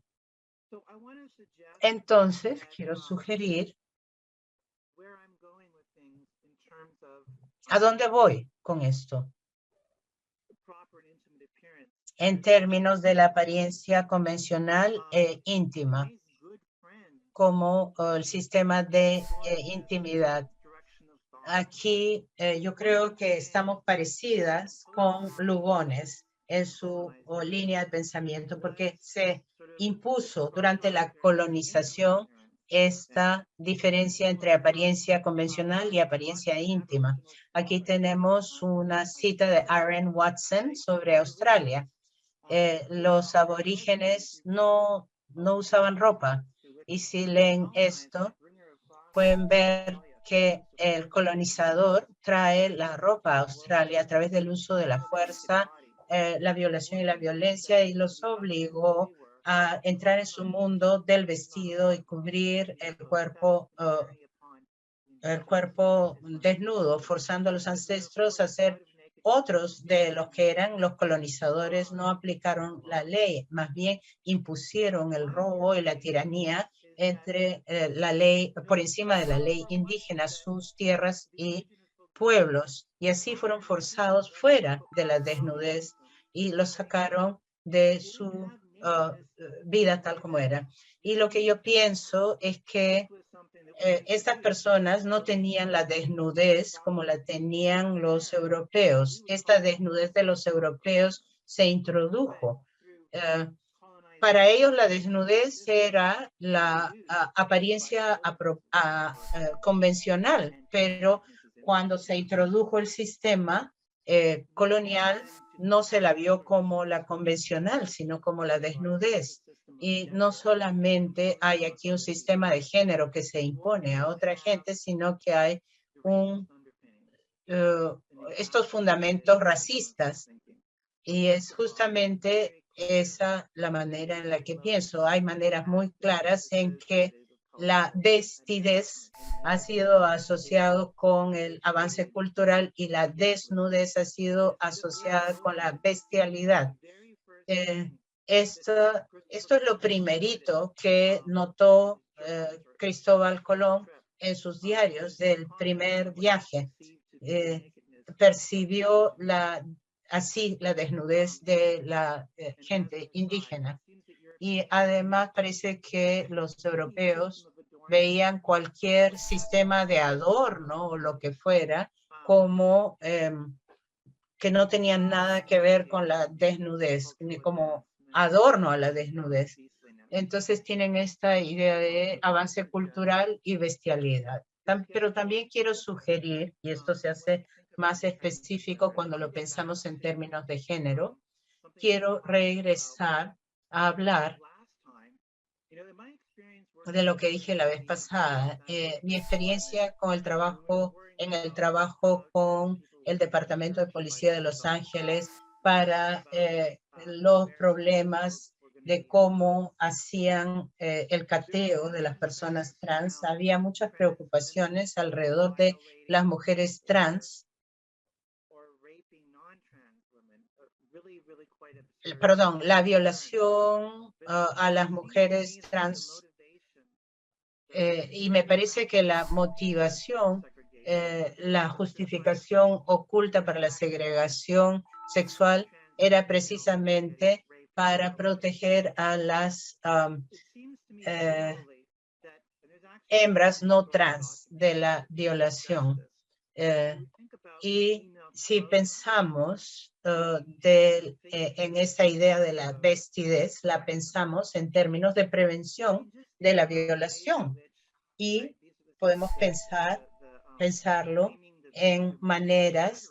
Entonces, quiero sugerir ¿a dónde voy con esto? En términos de la apariencia convencional e íntima, como el sistema de intimidad. Aquí yo creo que estamos parecidas con Lugones en su línea de pensamiento, porque se impuso durante la colonización esta diferencia entre apariencia convencional y apariencia íntima. Aquí tenemos una cita de Aaron Watson sobre Australia. Los aborígenes no usaban ropa, y si leen esto, pueden ver que el colonizador trae la ropa a Australia a través del uso de la fuerza, la violación y la violencia, y los obligó a entrar en su mundo del vestido y cubrir el cuerpo desnudo, forzando a los ancestros a ser otros de los que eran los colonizadores no aplicaron la ley, más bien impusieron el robo y la tiranía entre la ley, por encima de la ley indígena, sus tierras y pueblos. Y así fueron forzados fuera de la desnudez y los sacaron de su vida tal como era. Y lo que yo pienso es que estas personas no tenían la desnudez como la tenían los europeos. Esta desnudez de los europeos se introdujo. Para ellos la desnudez era la apariencia convencional, pero cuando se introdujo el sistema colonial, no se la vio como la convencional, sino como la desnudez. Y no solamente hay aquí un sistema de género que se impone a otra gente, sino que hay estos fundamentos racistas. Y es justamente esa la manera en la que pienso. Hay maneras muy claras en que la vestidez ha sido asociado con el avance cultural y la desnudez ha sido asociada con la bestialidad. Esto es lo primerito que notó Cristóbal Colón en sus diarios del primer viaje. Percibió así la desnudez de la gente indígena. Y además parece que los europeos veían cualquier sistema de adorno o lo que fuera como que no tenían nada que ver con la desnudez, ni como adorno a la desnudez. Entonces tienen esta idea de avance cultural y bestialidad. Pero también quiero sugerir, y esto se hace más específico cuando lo pensamos en términos de género, quiero regresar a hablar de lo que dije la vez pasada. Mi experiencia con el trabajo, con el Departamento de Policía de Los Ángeles para los problemas de cómo hacían el cateo de las personas trans. Había muchas preocupaciones alrededor de las mujeres trans. Perdón, la violación a las mujeres trans. Y me parece que la motivación, la justificación oculta para la segregación sexual era precisamente para proteger a las hembras no trans de la violación. Y si pensamos en esta idea de la vestidez, la pensamos en términos de prevención de la violación. Y podemos pensarlo en maneras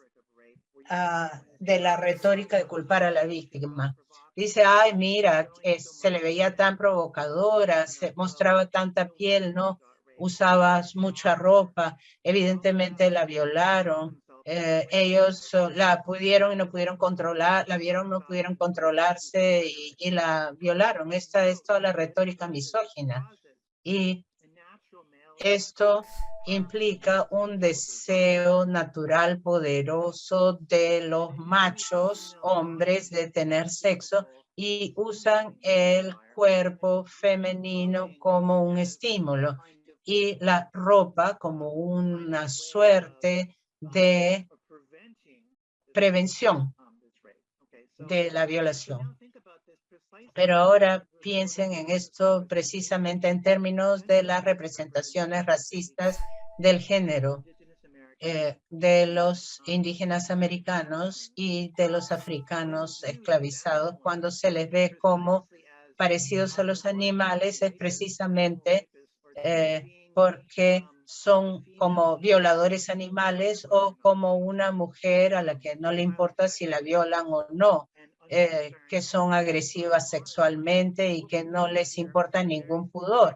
de la retórica de culpar a la víctima. Dice, ay, mira, se le veía tan provocadora, se mostraba tanta piel, no usaba mucha ropa, evidentemente la violaron. Ellos la pudieron y no pudieron controlar, la vieron, no pudieron controlarse y la violaron. Esta es toda la retórica misógina. Y esto implica un deseo natural poderoso de los machos, hombres, de tener sexo y usan el cuerpo femenino como un estímulo y la ropa como una suerte de prevención de la violación. Pero ahora piensen en esto precisamente en términos de las representaciones racistas del género de los indígenas americanos y de los africanos esclavizados. Cuando se les ve como parecidos a los animales es precisamente porque son como violadores animales o como una mujer a la que no le importa si la violan o no. Que son agresivas sexualmente y que no les importa ningún pudor.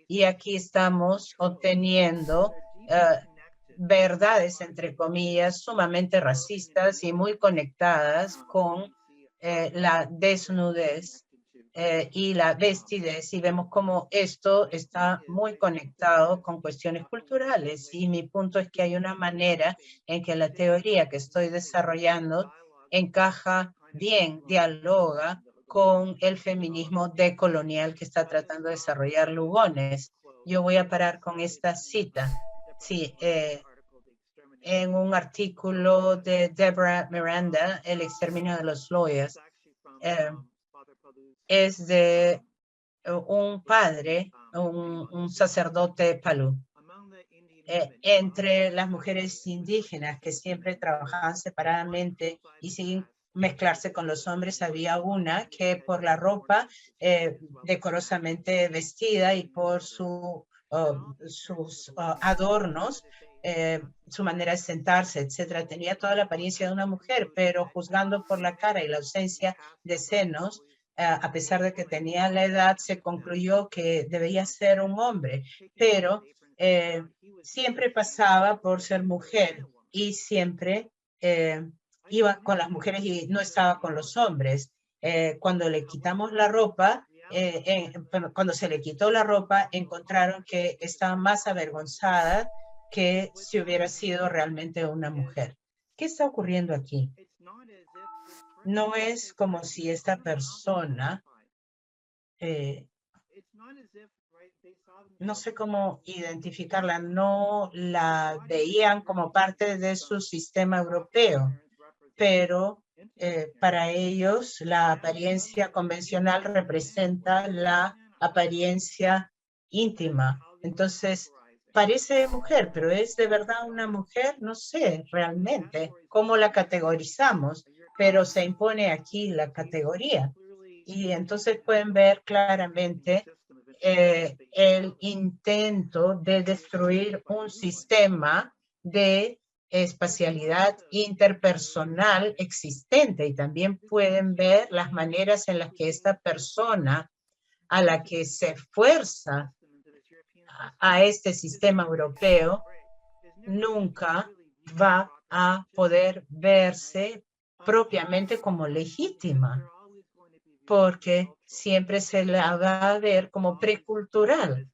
Y aquí estamos obteniendo verdades, entre comillas, sumamente racistas y muy conectadas con la desnudez y la vestidez, y vemos cómo esto está muy conectado con cuestiones culturales. Y mi punto es que hay una manera en que la teoría que estoy desarrollando encaja bien, dialoga con el feminismo decolonial que está tratando de desarrollar Lugones. Yo voy a parar con esta cita. Sí, en un artículo de Deborah Miranda, El exterminio de los Loyas, es de un padre, un sacerdote palú. Entre las mujeres indígenas que siempre trabajaban separadamente y sin mezclarse con los hombres, había una que por la ropa decorosamente vestida y por sus adornos, su manera de sentarse, etcétera, tenía toda la apariencia de una mujer, pero juzgando por la cara y la ausencia de senos, a pesar de que tenía la edad, se concluyó que debía ser un hombre, pero siempre pasaba por ser mujer y siempre iba con las mujeres y no estaba con los hombres. Cuando le quitamos la ropa, cuando se le quitó la ropa, encontraron que estaba más avergonzada que si hubiera sido realmente una mujer. ¿Qué está ocurriendo aquí? No es como si esta persona, no sé cómo identificarla, no la veían como parte de su sistema europeo, pero para ellos la apariencia convencional representa la apariencia íntima. Entonces, parece mujer, pero ¿es de verdad una mujer? No sé realmente cómo la categorizamos, pero se impone aquí la categoría. Y entonces pueden ver claramente el intento de destruir un sistema de espacialidad interpersonal existente, y también pueden ver las maneras en las que esta persona a la que se fuerza a este sistema europeo nunca va a poder verse propiamente como legítima, porque siempre se la va a ver como precultural,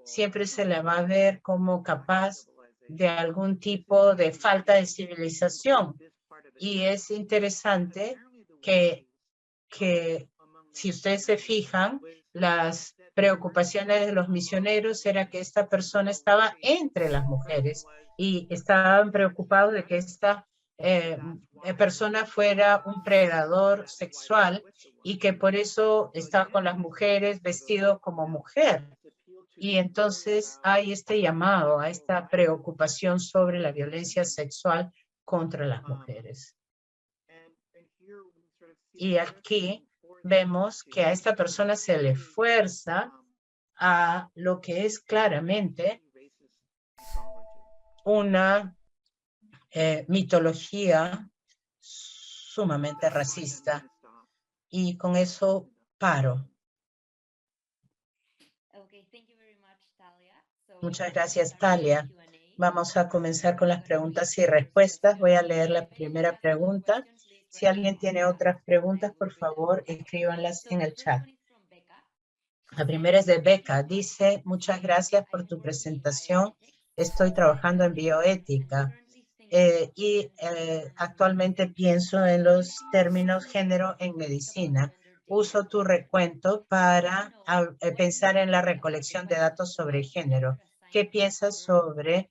siempre se la va a ver como capaz de algún tipo de falta de civilización. Y es interesante que si ustedes se fijan, las preocupaciones de los misioneros era que esta persona estaba entre las mujeres y estaban preocupados de que esta persona fuera un predador sexual y que por eso estaba con las mujeres vestido como mujer. Y entonces hay este llamado a esta preocupación sobre la violencia sexual contra las mujeres. Y aquí vemos que a esta persona se le fuerza a lo que es claramente una mitología sumamente racista. Y con eso paro. Muchas gracias, Talia. Vamos a comenzar con las preguntas y respuestas. Voy a leer la primera pregunta. Si alguien tiene otras preguntas, por favor, escríbanlas en el chat. La primera es de Becca. Dice, muchas gracias por tu presentación. Estoy trabajando en bioética y actualmente pienso en los términos género en medicina. Uso tu recuento para pensar en la recolección de datos sobre género. ¿Qué piensas sobre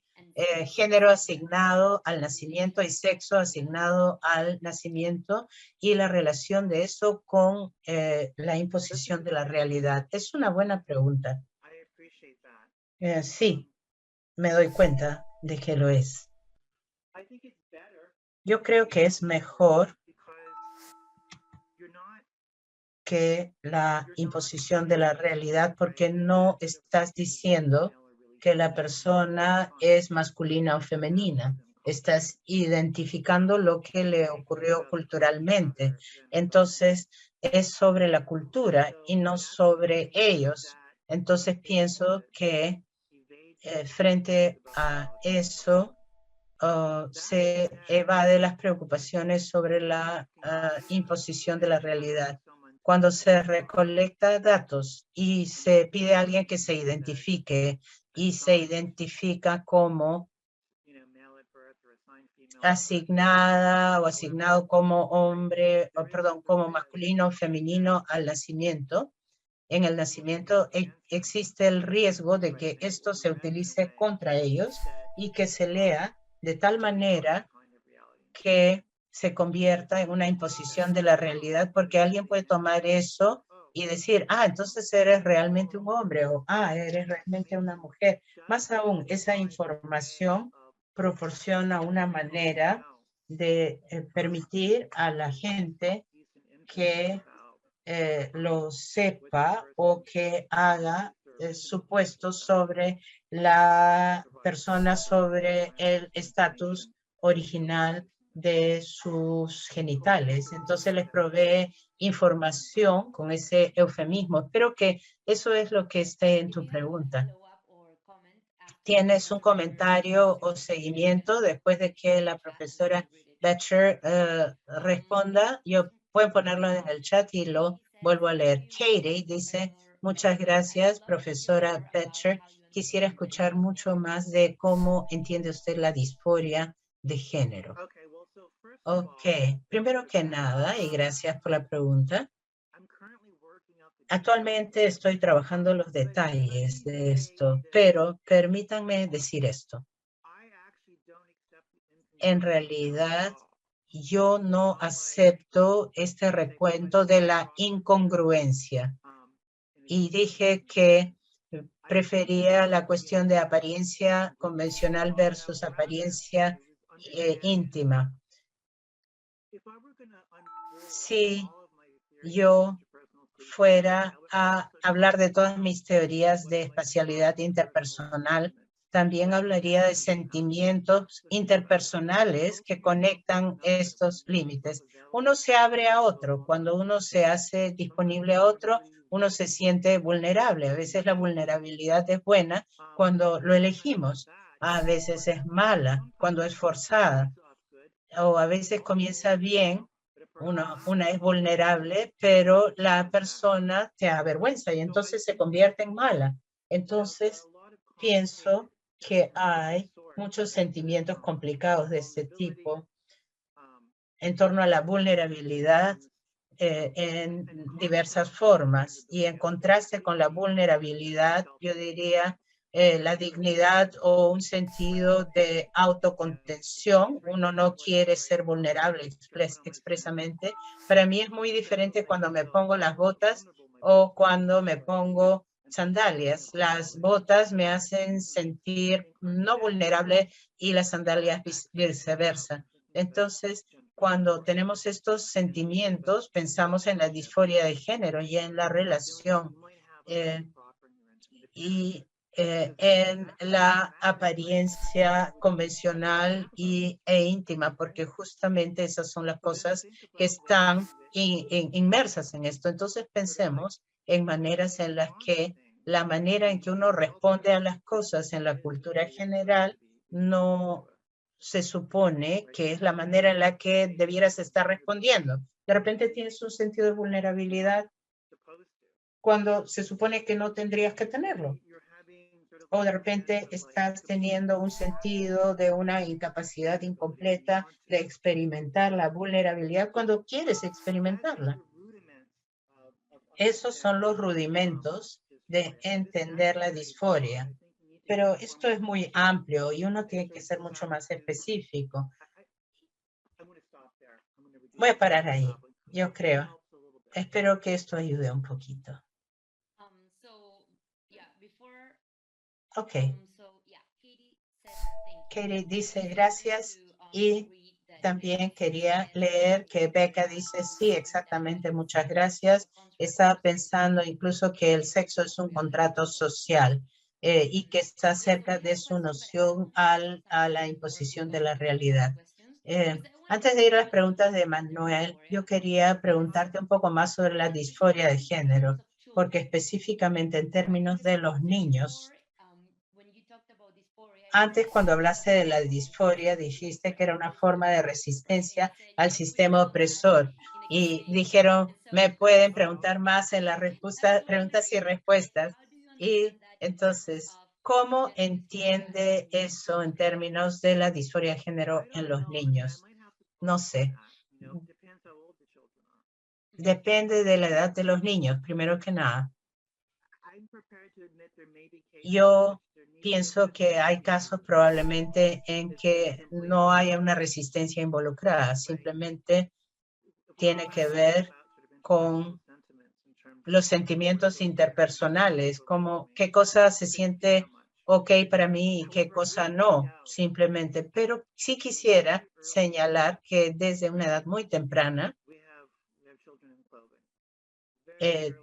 género asignado al nacimiento y sexo asignado al nacimiento y la relación de eso con la imposición de la realidad? Es una buena pregunta. Sí, me doy cuenta de que lo es. Yo creo que es mejor que la imposición de la realidad, porque no estás diciendo que la persona es masculina o femenina. Estás identificando lo que le ocurrió culturalmente. Entonces, es sobre la cultura y no sobre ellos. Entonces, pienso que frente a eso, se evade las preocupaciones sobre la imposición de la realidad. Cuando se recolecta datos y se pide a alguien que se identifique y se identifica como asignada o asignado como hombre, o perdón, como masculino o femenino al nacimiento, en el nacimiento existe el riesgo de que esto se utilice contra ellos y que se lea de tal manera que se convierta en una imposición de la realidad, porque alguien puede tomar eso y decir, entonces eres realmente un hombre o, eres realmente una mujer. Más aún, esa información proporciona una manera de permitir a la gente que lo sepa o que haga supuestos sobre la persona, sobre el estatus original de sus genitales. Entonces les provee información con ese eufemismo. Espero que eso es lo que esté en tu pregunta. ¿Tienes un comentario o seguimiento después de que la profesora Betcher responda? Yo puedo ponerlo en el chat y lo vuelvo a leer. Katie dice, muchas gracias, profesora Betcher. Quisiera escuchar mucho más de cómo entiende usted la disforia de género. Ok, primero que nada, y gracias por la pregunta. Actualmente estoy trabajando los detalles de esto, pero permítanme decir esto. En realidad, yo no acepto este recuento de la incongruencia y dije que prefería la cuestión de apariencia convencional versus apariencia íntima. Si yo fuera a hablar de todas mis teorías de espacialidad interpersonal, también hablaría de sentimientos interpersonales que conectan estos límites. Uno se abre a otro. Cuando uno se hace disponible a otro, uno se siente vulnerable. A veces la vulnerabilidad es buena cuando lo elegimos. A veces es mala cuando es forzada. O a veces comienza bien, una es vulnerable, pero la persona te avergüenza y entonces se convierte en mala. Entonces, pienso que hay muchos sentimientos complicados de este tipo en torno a la vulnerabilidad en diversas formas. Y en contraste con la vulnerabilidad, yo diría la dignidad o un sentido de autocontención. Uno no quiere ser vulnerable expresamente. Para mí es muy diferente cuando me pongo las botas o cuando me pongo sandalias. Las botas me hacen sentir no vulnerable y las sandalias viceversa. Entonces, cuando tenemos estos sentimientos, pensamos en la disforia de género y en la relación en la apariencia convencional e íntima, porque justamente esas son las cosas que están inmersas en esto. Entonces pensemos en maneras en las que la manera en que uno responde a las cosas en la cultura general no se supone que es la manera en la que debieras estar respondiendo. De repente tienes un sentido de vulnerabilidad cuando se supone que no tendrías que tenerlo. O de repente estás teniendo un sentido de una incapacidad incompleta de experimentar la vulnerabilidad cuando quieres experimentarla. Esos son los rudimentos de entender la disforia. Pero esto es muy amplio y uno tiene que ser mucho más específico. Voy a parar ahí, yo creo. Espero que esto ayude un poquito. Ok. Katie dice gracias y también quería leer que Becca dice sí, exactamente, muchas gracias. Estaba pensando incluso que el sexo es un contrato social y que está cerca de su noción a la imposición de la realidad. Antes de ir a las preguntas de Manuel, yo quería preguntarte un poco más sobre la disforia de género, porque específicamente en términos de los niños, antes, cuando hablaste de la disforia, dijiste que era una forma de resistencia al sistema opresor. y dijeron, me pueden preguntar más en las preguntas y respuestas. Y entonces, ¿cómo entiende eso en términos de la disforia de género en los niños? No sé. Depende de la edad de los niños, primero que nada. Yo pienso que hay casos probablemente en que no haya una resistencia involucrada, simplemente tiene que ver con los sentimientos interpersonales, como qué cosa se siente ok para mí y qué cosa no, simplemente. Pero sí quisiera señalar que desde una edad muy temprana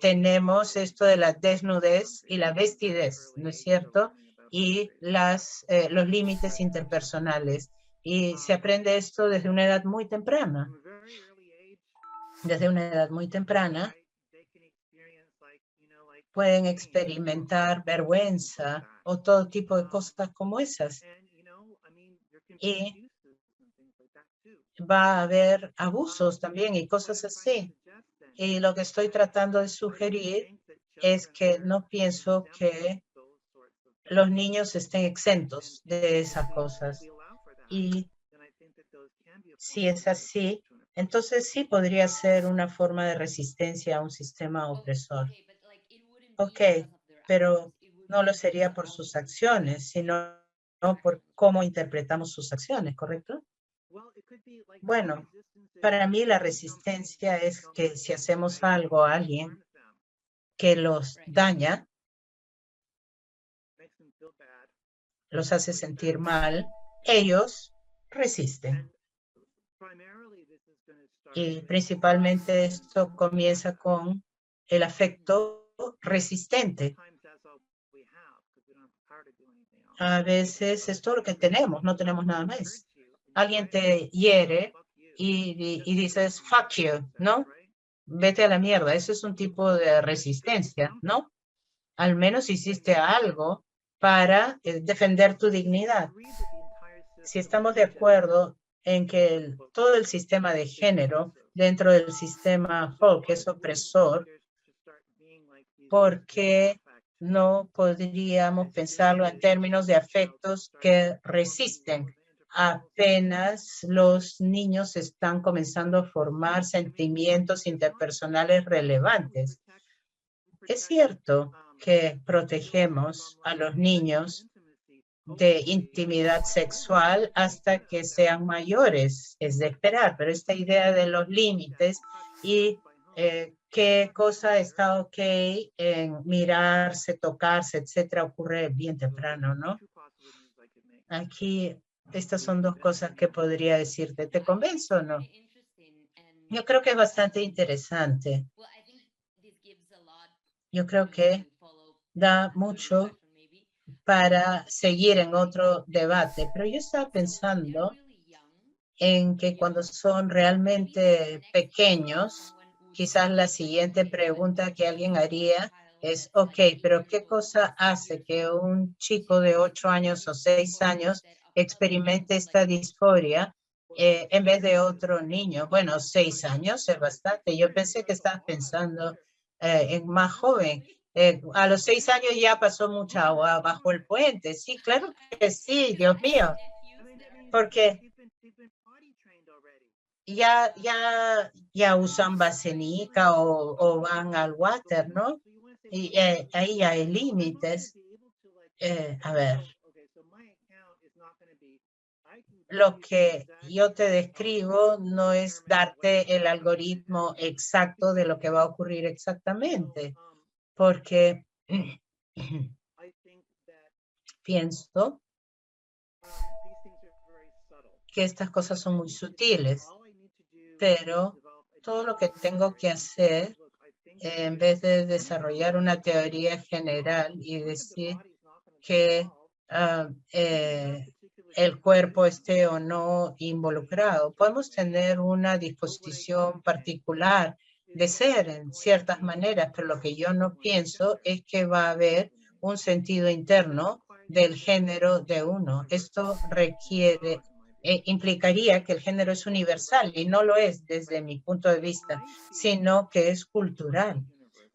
tenemos esto de la desnudez y la vestidez, ¿no es cierto? Y los límites interpersonales. Y se aprende esto desde una edad muy temprana. Desde una edad muy temprana pueden experimentar vergüenza o todo tipo de cosas como esas. Y va a haber abusos también y cosas así. Y lo que estoy tratando de sugerir es que no pienso que los niños estén exentos de esas cosas. Y si es así, entonces sí podría ser una forma de resistencia a un sistema opresor. Ok, pero no lo sería por sus acciones, sino por cómo interpretamos sus acciones, ¿correcto? Bueno, para mí la resistencia es que si hacemos algo a alguien que los daña, los hace sentir mal, ellos resisten. Y principalmente esto comienza con el afecto resistente. A veces es todo lo que tenemos, no tenemos nada más. Alguien te hiere y dices, fuck you, ¿no? Vete a la mierda. Eso es un tipo de resistencia, ¿no? Al menos hiciste algo para defender tu dignidad. Si estamos de acuerdo en que todo el sistema de género dentro del sistema folk es opresor, ¿por qué no podríamos pensarlo en términos de afectos que resisten? Apenas los niños están comenzando a formar sentimientos interpersonales relevantes. Es cierto que protegemos a los niños de intimidad sexual hasta que sean mayores, es de esperar, pero esta idea de los límites y qué cosa está ok en mirarse, tocarse, etcétera, ocurre bien temprano, ¿no? Aquí, estas son dos cosas que podría decirte. ¿Te convenzo o no? Yo creo que es bastante interesante. Yo creo que da mucho para seguir en otro debate, pero yo estaba pensando en que cuando son realmente pequeños, quizás la siguiente pregunta que alguien haría es, ok, pero ¿qué cosa hace que un chico de 8 años o 6 años experimente esta disforia en vez de otro niño? Bueno, 6 años es bastante. Yo pensé que estabas pensando en más joven. A los 6 años ya pasó mucha agua bajo el puente. Sí, claro que sí, Dios mío. Porque ya usan vasenica o van al water, ¿no? Y ahí hay límites. A ver, lo que yo te describo no es darte el algoritmo exacto de lo que va a ocurrir exactamente, porque pienso que estas cosas son muy sutiles, pero todo lo que tengo que hacer, en vez de desarrollar una teoría general y decir que el cuerpo esté o no involucrado, podemos tener una disposición particular de ser en ciertas maneras, pero lo que yo no pienso es que va a haber un sentido interno del género de uno. Esto requiere implicaría que el género es universal y no lo es desde mi punto de vista, sino que es cultural.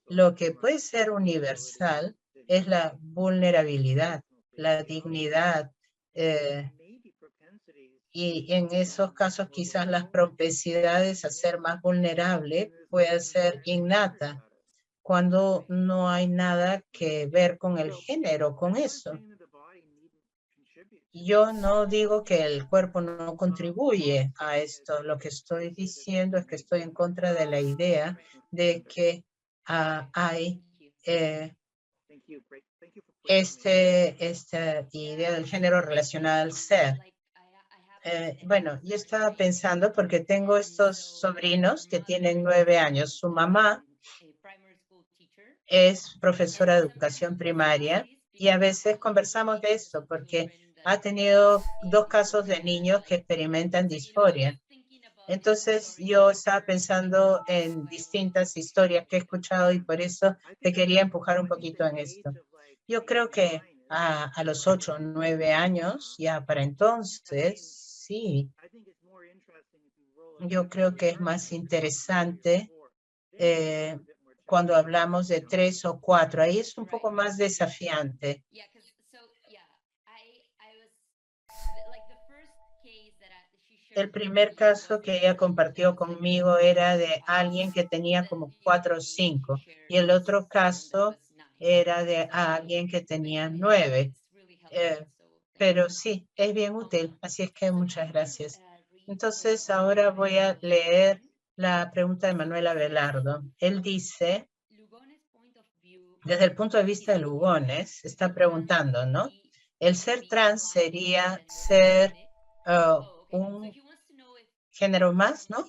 Lo que puede ser universal es la vulnerabilidad, la dignidad, y en esos casos quizás las propensidades a ser más vulnerable puede ser innata, cuando no hay nada que ver con el género, con eso. Yo no digo que el cuerpo no contribuye a esto. Lo que estoy diciendo es que estoy en contra de la idea de que hay esta idea del género relacionada al ser. Bueno, yo estaba pensando porque tengo estos sobrinos que tienen 9 años. Su mamá es profesora de educación primaria y a veces conversamos de esto porque ha tenido 2 casos de niños que experimentan disforia. Entonces yo estaba pensando en distintas historias que he escuchado y por eso te quería empujar un poquito en esto. Yo creo que a los 8 o 9 años, ya para entonces, sí, yo creo que es más interesante cuando hablamos de 3 o 4. Ahí es un poco más desafiante. El primer caso que ella compartió conmigo era de alguien que tenía como 4 o 5 y el otro caso era de alguien que tenía 9. Pero sí, es bien útil, así es que muchas gracias. Entonces ahora voy a leer la pregunta de Manuel Abelardo. Él dice, desde el punto de vista de Lugones, está preguntando, ¿no? El ser trans sería ser un género más, ¿no?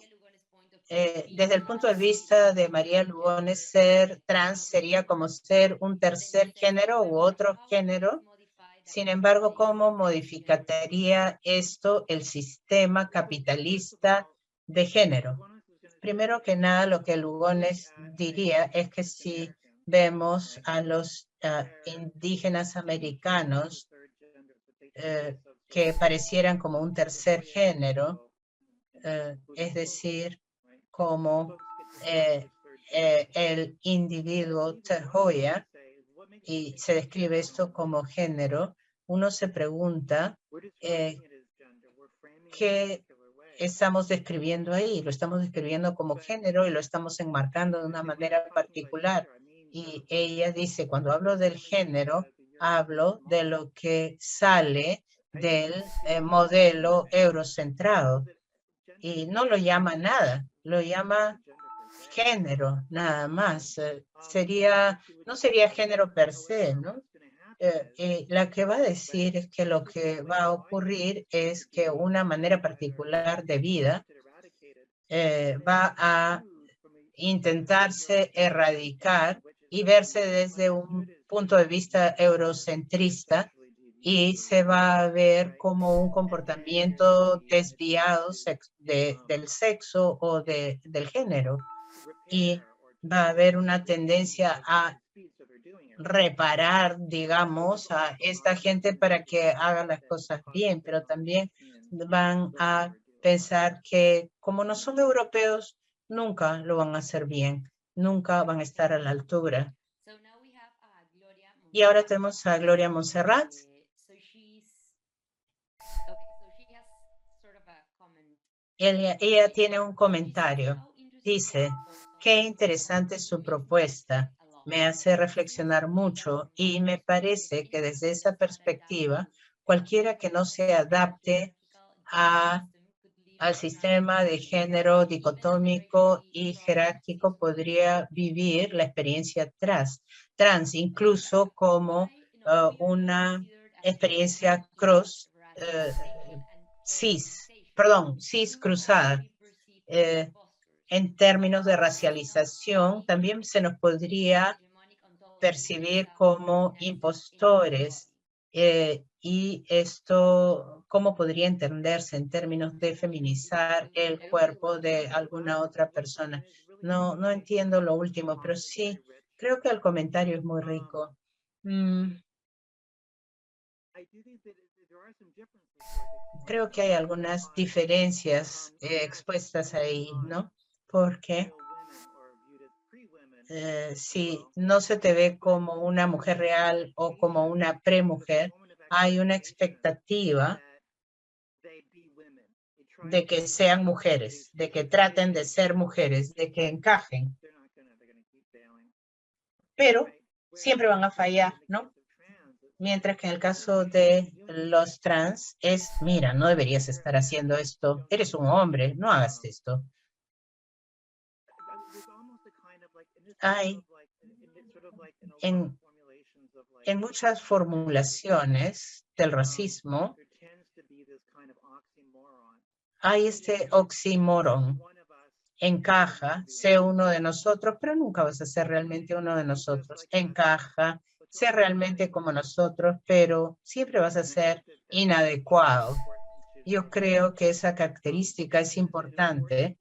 Desde el punto de vista de María Lugones, ser trans sería como ser un tercer género u otro género. Sin embargo, ¿cómo modificaría esto el sistema capitalista de género? Primero que nada, lo que Lugones diría es que si vemos a los indígenas americanos que parecieran como un tercer género, es decir, como el individuo Tahoya, y se describe esto como género, uno se pregunta qué estamos describiendo ahí. Lo estamos describiendo como género y lo estamos enmarcando de una manera particular. Y ella dice, cuando hablo del género, hablo de lo que sale del modelo eurocentrado. Y no lo llama nada, lo llama género, nada más. No sería género per se, ¿no? La que va a decir es que lo que va a ocurrir es que una manera particular de vida va a intentarse erradicar y verse desde un punto de vista eurocentrista y se va a ver como un comportamiento desviado del sexo o del género. Y va a haber una tendencia a reparar, digamos, a esta gente para que haga las cosas bien, pero también van a pensar que como no son europeos, nunca lo van a hacer bien, nunca van a estar a la altura. Y ahora tenemos a Gloria Montserrat. Ella tiene un comentario. Dice, qué interesante su propuesta. Me hace reflexionar mucho y me parece que desde esa perspectiva, cualquiera que no se adapte al sistema de género dicotómico y jerárquico podría vivir la experiencia trans incluso como una experiencia cis cruzada. En términos de racialización, también se nos podría percibir como impostores y esto, ¿cómo podría entenderse en términos de feminizar el cuerpo de alguna otra persona? No entiendo lo último, pero sí, creo que el comentario es muy rico. Creo que hay algunas diferencias expuestas ahí, ¿no? Porque si no se te ve como una mujer real o como una premujer, hay una expectativa de que sean mujeres, de que traten de ser mujeres, de que encajen. Pero siempre van a fallar, ¿no? Mientras que en el caso de los trans es, mira, no deberías estar haciendo esto, eres un hombre, no hagas esto. Hay en muchas formulaciones del racismo, hay este oxímoron. Encaja, sé uno de nosotros, pero nunca vas a ser realmente uno de nosotros. Encaja, sé realmente como nosotros, pero siempre vas a ser inadecuado. Yo creo que esa característica es importante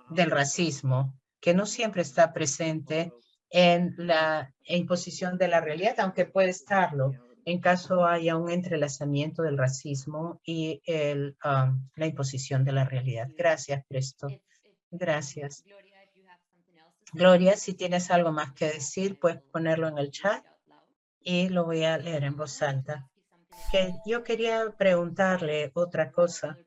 del racismo, que no siempre está presente en la imposición de la realidad, aunque puede estarlo, en caso haya un entrelazamiento del racismo y la imposición de la realidad. Gracias, Presto. Gracias. Gloria, si tienes algo más que decir, puedes ponerlo en el chat y lo voy a leer en voz alta. Que yo quería preguntarle otra cosa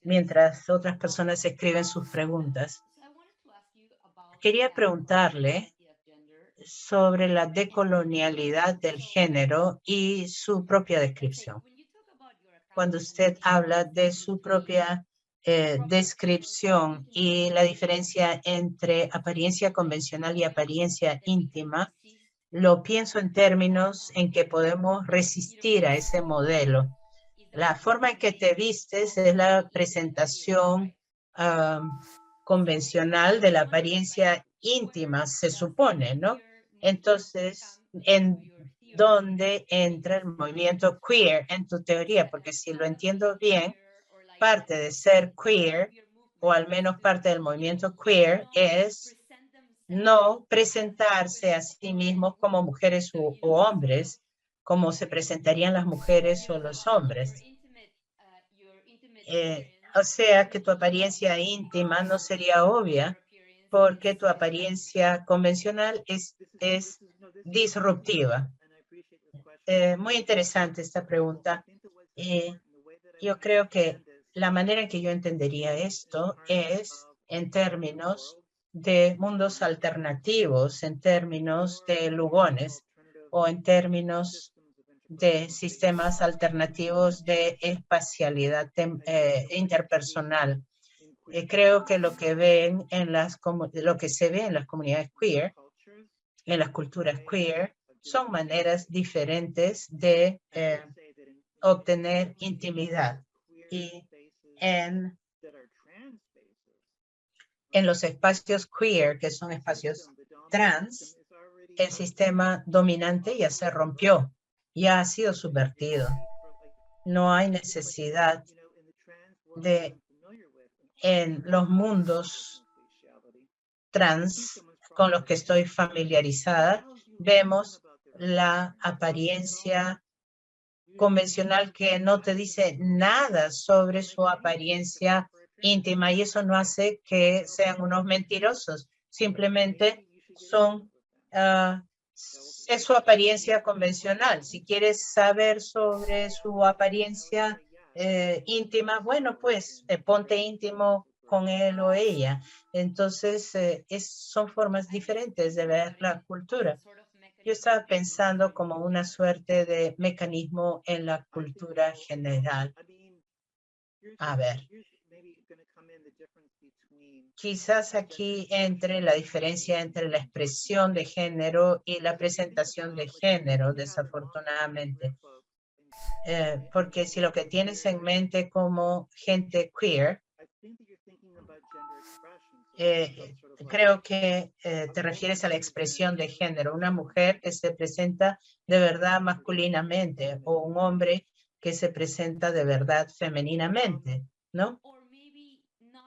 mientras otras personas escriben sus preguntas. Quería preguntarle sobre la decolonialidad del género y su propia descripción. Cuando usted habla de su propia descripción y la diferencia entre apariencia convencional y apariencia íntima, lo pienso en términos en que podemos resistir a ese modelo. La forma en que te vistes es la presentación convencional de la apariencia íntima, se supone, ¿no? Entonces, ¿en dónde entra el movimiento queer en tu teoría? Porque si lo entiendo bien, parte de ser queer, o al menos parte del movimiento queer, es no presentarse a sí mismos como mujeres u hombres, como se presentarían las mujeres o los hombres. O sea que tu apariencia íntima no sería obvia porque tu apariencia convencional es disruptiva. Muy interesante esta pregunta. Yo creo que la manera en que yo entendería esto es en términos de mundos alternativos, en términos de lugones o en términos de sistemas alternativos de espacialidad interpersonal. Creo que lo que lo que se ve en las comunidades queer, en las culturas queer, son maneras diferentes de obtener intimidad. Y en los espacios queer, que son espacios trans, el sistema dominante ya se rompió, ya ha sido subvertido. No hay necesidad de, en los mundos trans con los que estoy familiarizada, vemos la apariencia convencional que no te dice nada sobre su apariencia íntima y eso no hace que sean unos mentirosos, simplemente son, es su apariencia convencional. Si quieres saber sobre su apariencia íntima, bueno, pues ponte íntimo con él o ella. Entonces, son formas diferentes de ver la cultura. Yo estaba pensando como una suerte de mecanismo en la cultura general. A ver, quizás aquí entre la diferencia entre la expresión de género y la presentación de género, desafortunadamente. Porque si lo que tienes en mente como gente queer, creo que te refieres a la expresión de género, una mujer que se presenta de verdad masculinamente o un hombre que se presenta de verdad femeninamente, ¿no?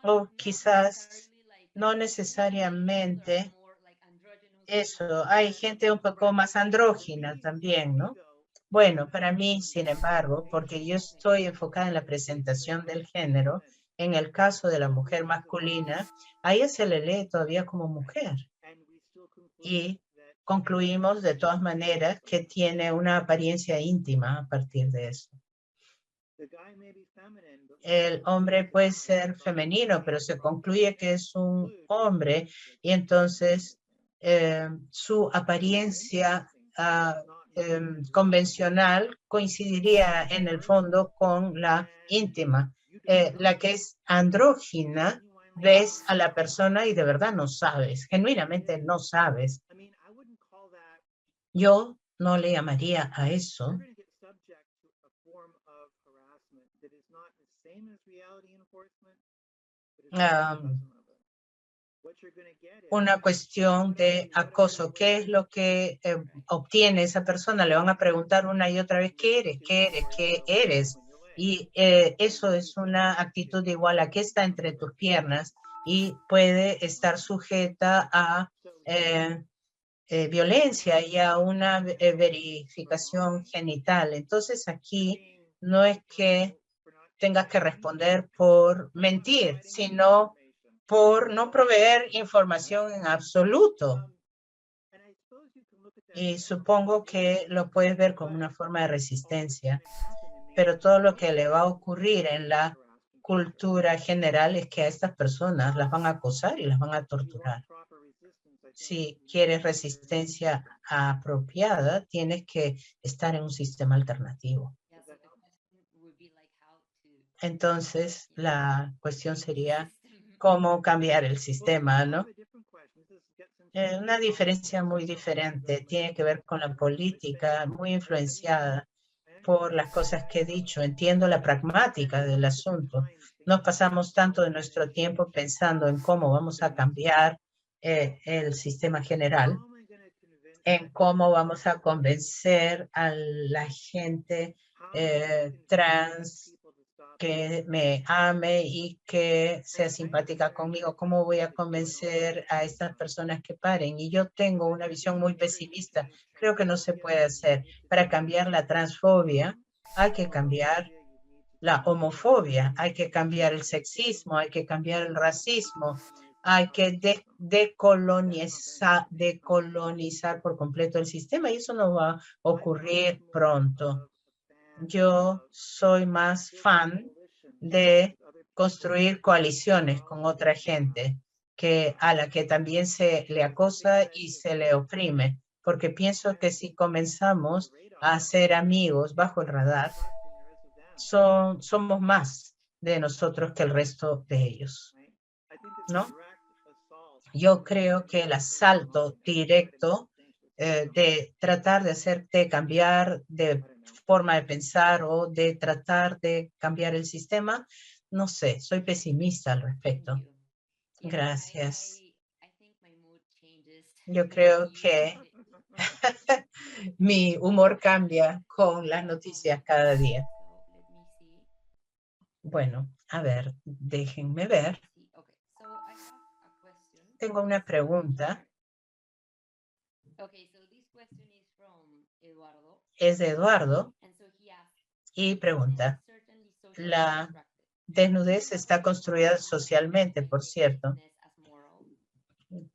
O quizás no necesariamente eso, hay gente un poco más andrógina también, ¿no? Bueno, para mí, sin embargo, porque yo estoy enfocada en la presentación del género, en el caso de la mujer masculina, a ella se le lee todavía como mujer. Y concluimos de todas maneras que tiene una apariencia íntima a partir de eso. El hombre puede ser femenino, pero se concluye que es un hombre y entonces su apariencia convencional coincidiría en el fondo con la íntima. La que es andrógina, ves a la persona y de verdad no sabes, genuinamente no sabes. Yo no le llamaría a eso una cuestión de acoso. ¿Qué es lo que obtiene esa persona? Le van a preguntar una y otra vez, ¿qué eres? ¿Qué eres? ¿Qué eres? Y eso es una actitud igual a que está entre tus piernas y puede estar sujeta a violencia y a una verificación genital. Entonces aquí no es que tengas que responder por mentir, sino por no proveer información en absoluto. Y supongo que lo puedes ver como una forma de resistencia, pero todo lo que le va a ocurrir en la cultura general es que a estas personas las van a acosar y las van a torturar. Si quieres resistencia apropiada, tienes que estar en un sistema alternativo. Entonces, la cuestión sería cómo cambiar el sistema, ¿no? Una diferencia muy diferente tiene que ver con la política, muy influenciada por las cosas que he dicho. Entiendo la pragmática del asunto. Nos pasamos tanto de nuestro tiempo pensando en cómo vamos a cambiar el sistema general, en cómo vamos a convencer a la gente trans que me ame y que sea simpática conmigo. ¿Cómo voy a convencer a estas personas que paren? Y yo tengo una visión muy pesimista. Creo que no se puede hacer. Para cambiar la transfobia, hay que cambiar la homofobia, hay que cambiar el sexismo, hay que cambiar el racismo, hay que decolonizar por completo el sistema y eso no va a ocurrir pronto. Yo soy más fan de construir coaliciones con otra gente que a la que también se le acosa y se le oprime, porque pienso que si comenzamos a ser amigos bajo el radar, somos más de nosotros que el resto de ellos, ¿no? Yo creo que el asalto directo de tratar de hacerte cambiar de forma de pensar o de tratar de cambiar el sistema, no sé, soy pesimista al respecto. Gracias. Yo creo que mi humor cambia con las noticias cada día. Bueno, a ver, déjenme ver. Tengo una pregunta. Es de Eduardo y pregunta, la desnudez está construida socialmente, por cierto.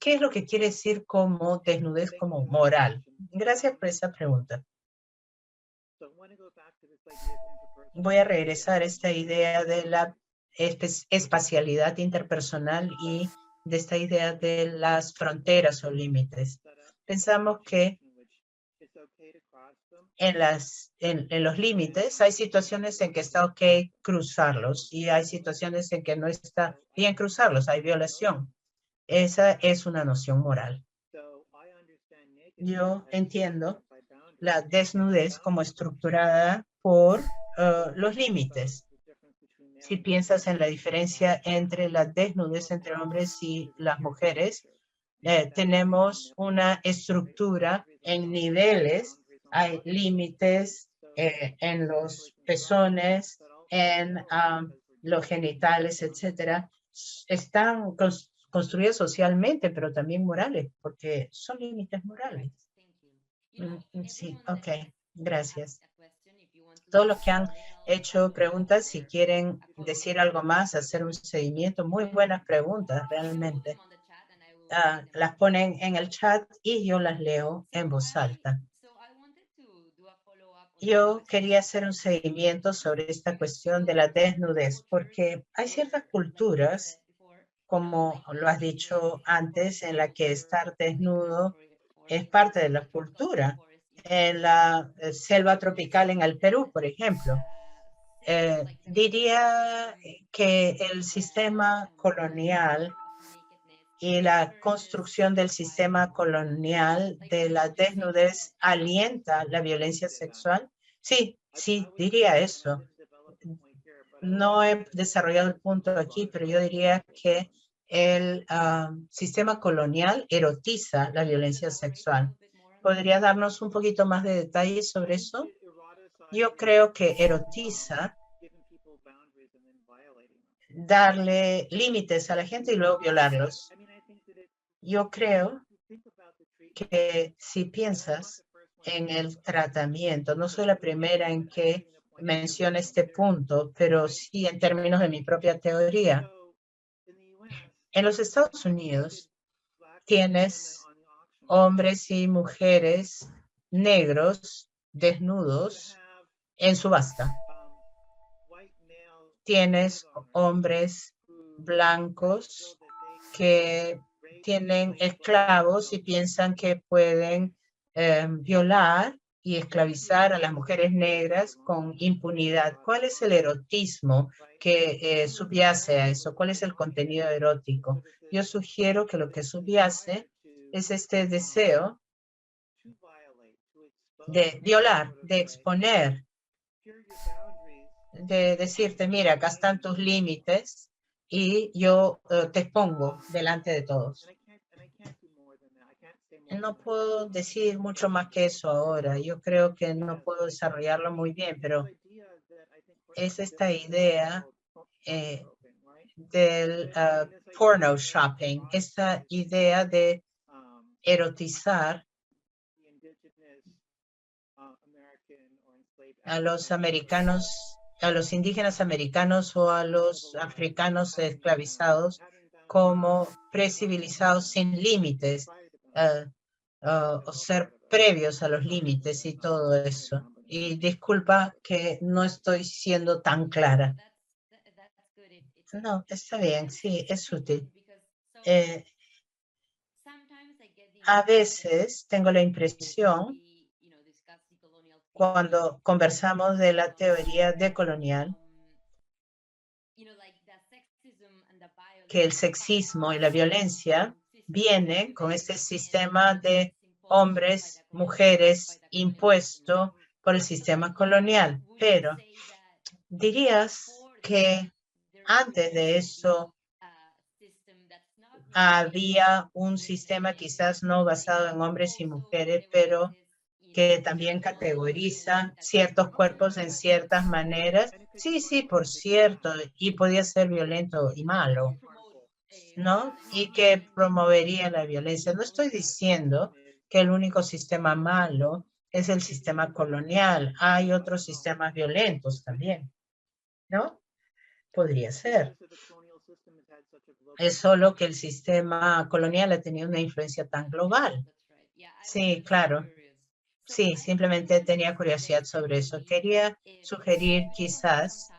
¿Qué es lo que quiere decir como desnudez como moral? Gracias por esa pregunta. Voy a regresar a esta idea de la espacialidad interpersonal y de esta idea de las fronteras o límites. Pensamos que en los límites hay situaciones en que está ok cruzarlos y hay situaciones en que no está bien cruzarlos, hay violación. Esa es una noción moral. Yo entiendo la desnudez como estructurada por los límites. Si piensas en la diferencia entre la desnudez entre hombres y las mujeres, tenemos una estructura en niveles, hay límites en los pezones, en los genitales, etcétera. Están construidos socialmente, pero también morales, porque son límites morales. Sí, ok, gracias. todos los que han hecho preguntas, si quieren decir algo más, hacer un seguimiento, muy buenas preguntas realmente. Las ponen en el chat y yo las leo en voz alta. Yo quería hacer un seguimiento sobre esta cuestión de la desnudez, porque hay ciertas culturas, como lo has dicho antes, en la que estar desnudo es parte de la cultura. En la selva tropical en el Perú, por ejemplo, diría que el sistema colonial y la construcción del sistema colonial de la desnudez alienta la violencia sexual. Sí, sí, diría eso. No he desarrollado el punto aquí, pero yo diría que el sistema colonial erotiza la violencia sexual. ¿Podría darnos un poquito más de detalles sobre eso? Yo creo que erotiza darle límites a la gente y luego violarlos. Yo creo que si piensas en el tratamiento, no soy la primera en que menciona este punto, pero sí en términos de mi propia teoría. En los Estados Unidos tienes hombres y mujeres negros desnudos en subasta. Tienes hombres blancos que tienen esclavos y piensan que pueden violar y esclavizar a las mujeres negras con impunidad. ¿Cuál es el erotismo que subyace a eso? ¿Cuál es el contenido erótico? Yo sugiero que lo que subyace es este deseo de violar, de exponer, de decirte, mira, acá están tus límites y yo te expongo delante de todos. No puedo decir mucho más que eso ahora. Yo creo que no puedo desarrollarlo muy bien, pero es esta idea del porno shopping, esta idea de erotizar a los americanos, a los indígenas americanos o a los africanos esclavizados como precivilizados sin límites, o ser previos a los límites y todo eso. Y disculpa que no estoy siendo tan clara. No, está bien, sí, es útil. A veces tengo la impresión, cuando conversamos de la teoría decolonial, que el sexismo y la violencia viene con este sistema de hombres, mujeres, impuesto por el sistema colonial. Pero dirías que antes de eso había un sistema quizás no basado en hombres y mujeres, pero que también categoriza ciertos cuerpos en ciertas maneras. Sí, sí, por cierto, y podía ser violento y malo, ¿no? Y que promovería la violencia. No estoy diciendo que el único sistema malo es el sistema colonial. Hay otros sistemas violentos también, ¿no? Podría ser. Es solo que el sistema colonial ha tenido una influencia tan global. Sí, claro. Sí, simplemente tenía curiosidad sobre eso. Quería sugerir quizás,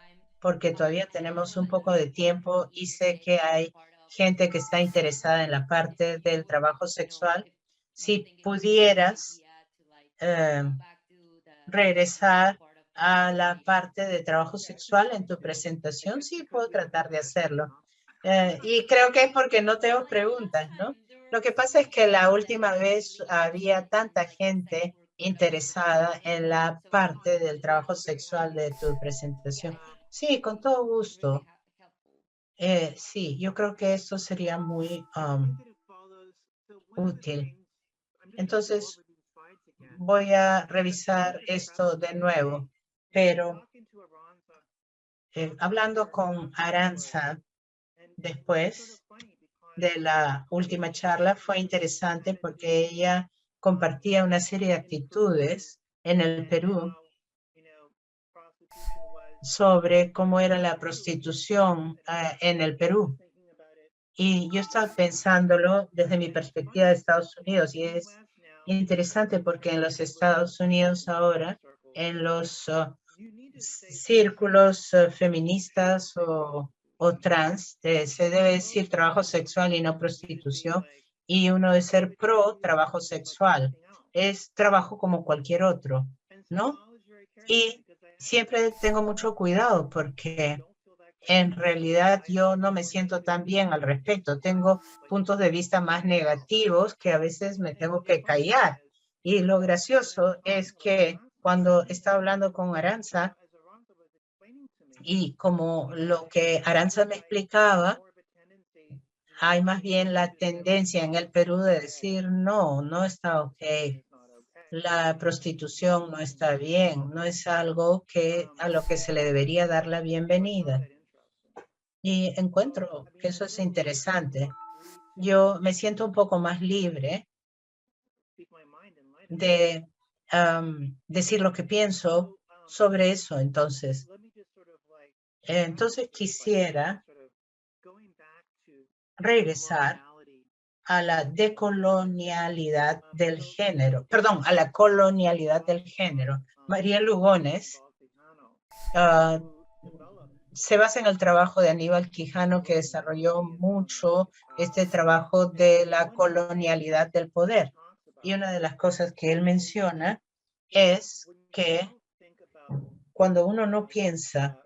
porque todavía tenemos un poco de tiempo y sé que hay gente que está interesada en la parte del trabajo sexual, si pudieras regresar a la parte de trabajo sexual en tu presentación, sí puedo tratar de hacerlo. Y creo que es porque no tengo preguntas, ¿no? Lo que pasa es que la última vez había tanta gente interesada en la parte del trabajo sexual de tu presentación. Sí, con todo gusto. Sí, yo creo que eso sería muy útil. Entonces, voy a revisar esto de nuevo, pero hablando con Aranza después de la última charla fue interesante porque ella compartía una serie de actitudes en el Perú sobre cómo era la prostitución en el Perú. Y yo estaba pensándolo desde mi perspectiva de Estados Unidos, y es interesante porque en los Estados Unidos ahora, en los círculos feministas o trans, se debe decir trabajo sexual y no prostitución, y uno debe ser pro trabajo sexual. Es trabajo como cualquier otro, ¿no? Y siempre tengo mucho cuidado porque en realidad yo no me siento tan bien al respecto. Tengo puntos de vista más negativos que a veces me tengo que callar. Y lo gracioso es que cuando estaba hablando con Aranza, y como lo que Aranza me explicaba, hay más bien la tendencia en el Perú de decir, no, no está ok. La prostitución no está bien, no es algo a lo que se le debería dar la bienvenida. Y encuentro que eso es interesante. Yo me siento un poco más libre de decir lo que pienso sobre eso. Entonces quisiera regresar a la decolonialidad del género, perdón, a la colonialidad del género. María Lugones se basa en el trabajo de Aníbal Quijano, que desarrolló mucho este trabajo de la colonialidad del poder. Y una de las cosas que él menciona es que cuando uno no piensa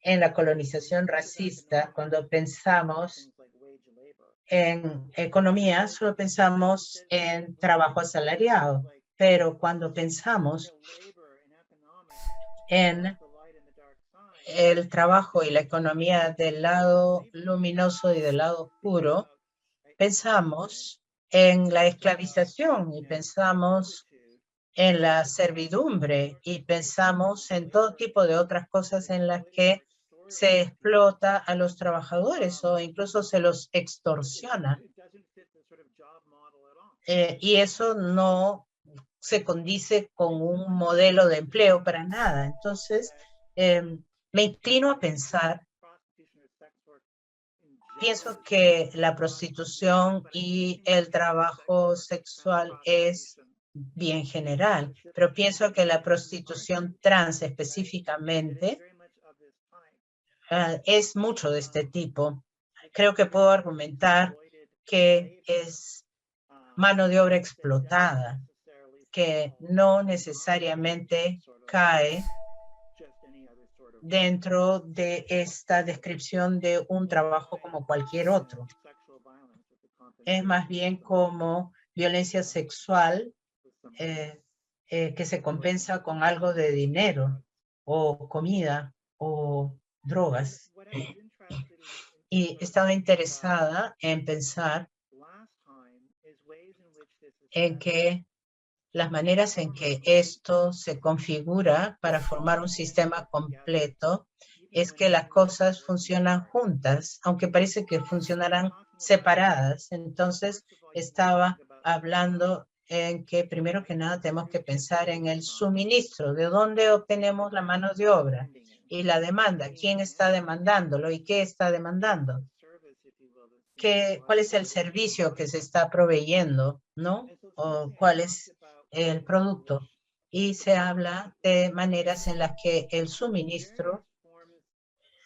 en la colonización racista, cuando pensamos en economía, solo pensamos en trabajo asalariado, pero cuando pensamos en el trabajo y la economía del lado luminoso y del lado oscuro, pensamos en la esclavización y pensamos en la servidumbre y pensamos en todo tipo de otras cosas en las que se explota a los trabajadores o incluso se los extorsiona. Y eso no se condice con un modelo de empleo para nada. Entonces, me inclino a pensar, pienso que la prostitución y el trabajo sexual es bien general, pero pienso que la prostitución trans específicamente es mucho de este tipo. Creo que puedo argumentar que es mano de obra explotada, que no necesariamente cae dentro de esta descripción de un trabajo como cualquier otro. Es más bien como violencia sexual que se compensa con algo de dinero o comida o drogas. Y estaba interesada en pensar en que las maneras en que esto se configura para formar un sistema completo es que las cosas funcionan juntas, aunque parece que funcionarán separadas. Entonces, estaba hablando en que primero que nada tenemos que pensar en el suministro, de dónde obtenemos la mano de obra y la demanda, quién está demandándolo y qué está demandando. ¿Cuál es el servicio que se está proveyendo, ¿no? O cuál es el producto? Y se habla de maneras en las que el suministro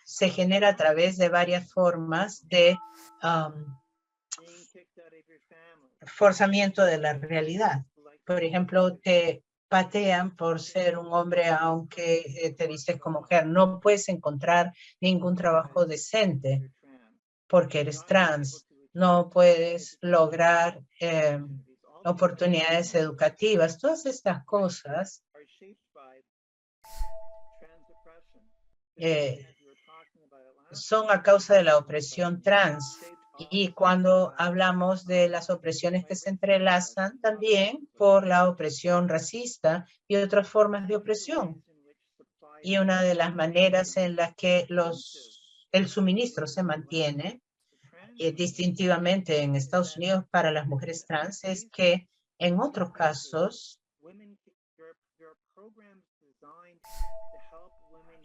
se genera a través de varias formas de forzamiento de la realidad. Por ejemplo, te patean por ser un hombre aunque te vistes como mujer. No puedes encontrar ningún trabajo decente porque eres trans. No puedes lograr oportunidades educativas. Todas estas cosas son a causa de la opresión trans. Y cuando hablamos de las opresiones que se entrelazan, también por la opresión racista y otras formas de opresión. Y una de las maneras en las que el suministro se mantiene distintivamente en Estados Unidos para las mujeres trans es que en otros casos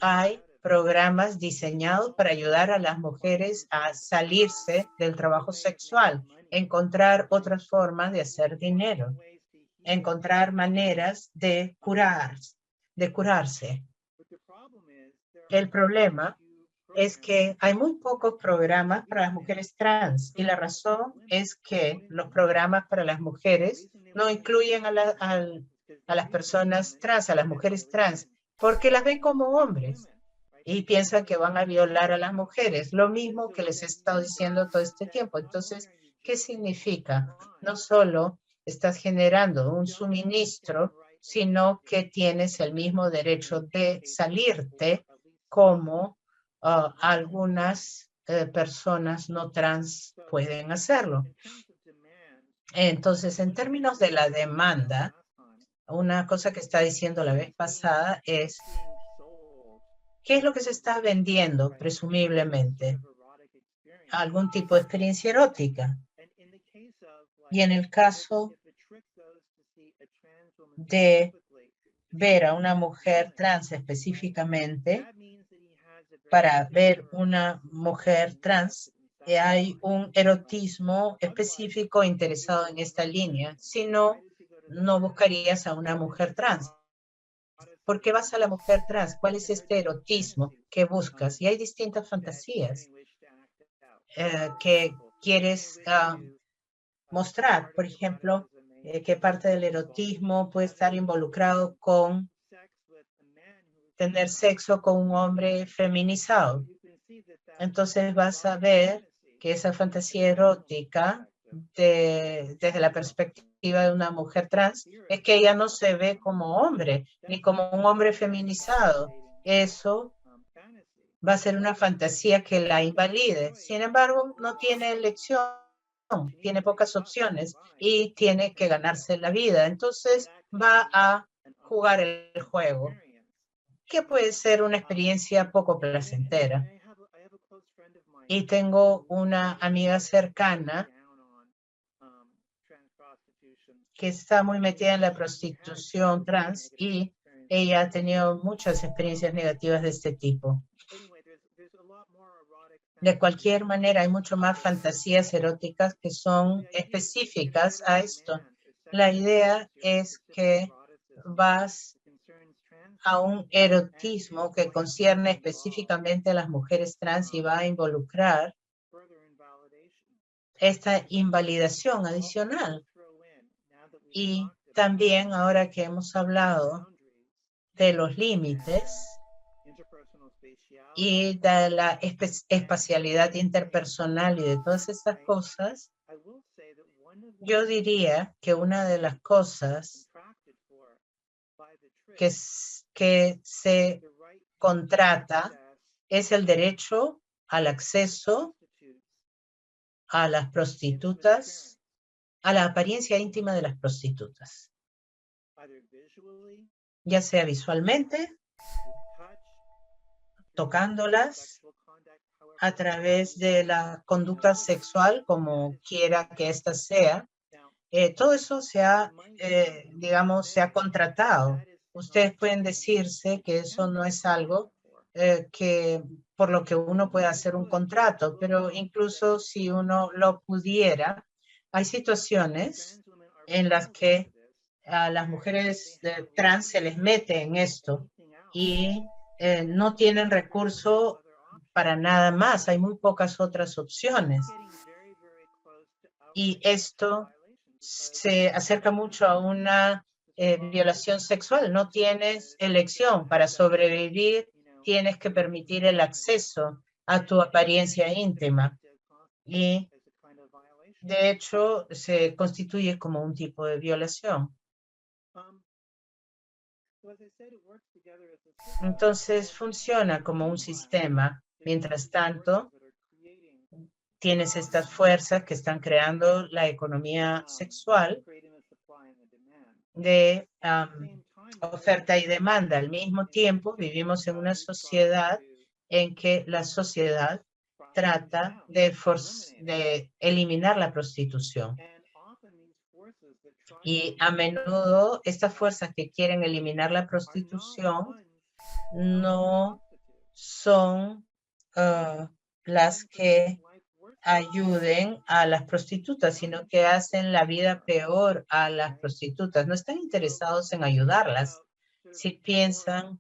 hay programas diseñados para ayudar a las mujeres a salirse del trabajo sexual, encontrar otras formas de hacer dinero, encontrar maneras de curarse. El problema es que hay muy pocos programas para las mujeres trans y la razón es que los programas para las mujeres no incluyen a las personas trans, a las mujeres trans, porque las ven como hombres y piensan que van a violar a las mujeres, lo mismo que les he estado diciendo todo este tiempo. Entonces, ¿qué significa? No solo estás generando un suministro, sino que tienes el mismo derecho de salirte como algunas personas no trans pueden hacerlo. Entonces, en términos de la demanda, una cosa que está diciendo la vez pasada es, ¿qué es lo que se está vendiendo, presumiblemente? Algún tipo de experiencia erótica. Y en el caso de ver a una mujer trans específicamente, para ver una mujer trans, hay un erotismo específico interesado en esta línea. Si no, no buscarías a una mujer trans. ¿Por qué vas a la mujer trans? ¿Cuál es este erotismo que buscas? Y hay distintas fantasías que quieres mostrar. Por ejemplo, que parte del erotismo puede estar involucrado con tener sexo con un hombre feminizado. Entonces vas a ver que esa fantasía erótica desde la perspectiva de una mujer trans es que ella no se ve como hombre ni como un hombre feminizado. Eso va a ser una fantasía que la invalide. Sin embargo, no tiene elección, tiene pocas opciones y tiene que ganarse la vida. Entonces va a jugar el juego, que puede ser una experiencia poco placentera. Y tengo una amiga cercana que está muy metida en la prostitución trans y ella ha tenido muchas experiencias negativas de este tipo. De cualquier manera, hay mucho más fantasías eróticas que son específicas a esto. La idea es que vas a un erotismo que concierne específicamente a las mujeres trans y va a involucrar esta invalidación adicional. Y también ahora que hemos hablado de los límites y de la espacialidad interpersonal y de todas estas cosas, yo diría que una de las cosas que se contrata es el derecho al acceso a las prostitutas, a la apariencia íntima de las prostitutas, ya sea visualmente, tocándolas, a través de la conducta sexual, como quiera que ésta sea. Todo eso se ha, digamos, se ha contratado. Ustedes pueden decirse que eso no es algo que por lo que uno puede hacer un contrato, pero incluso si uno lo pudiera, hay situaciones en las que a las mujeres trans se les mete en esto y no tienen recurso para nada más. Hay muy pocas otras opciones. Y esto se acerca mucho a una violación sexual. No tienes elección. Para sobrevivir, tienes que permitir el acceso a tu apariencia íntima. Y, de hecho, se constituye como un tipo de violación. Entonces, funciona como un sistema. Mientras tanto, tienes estas fuerzas que están creando la economía sexual de oferta y demanda. Al mismo tiempo, vivimos en una sociedad en que la sociedad trata de eliminar la prostitución. Y a menudo estas fuerzas que quieren eliminar la prostitución no son las que ayuden a las prostitutas, sino que hacen la vida peor a las prostitutas. No están interesados en ayudarlas. Si piensan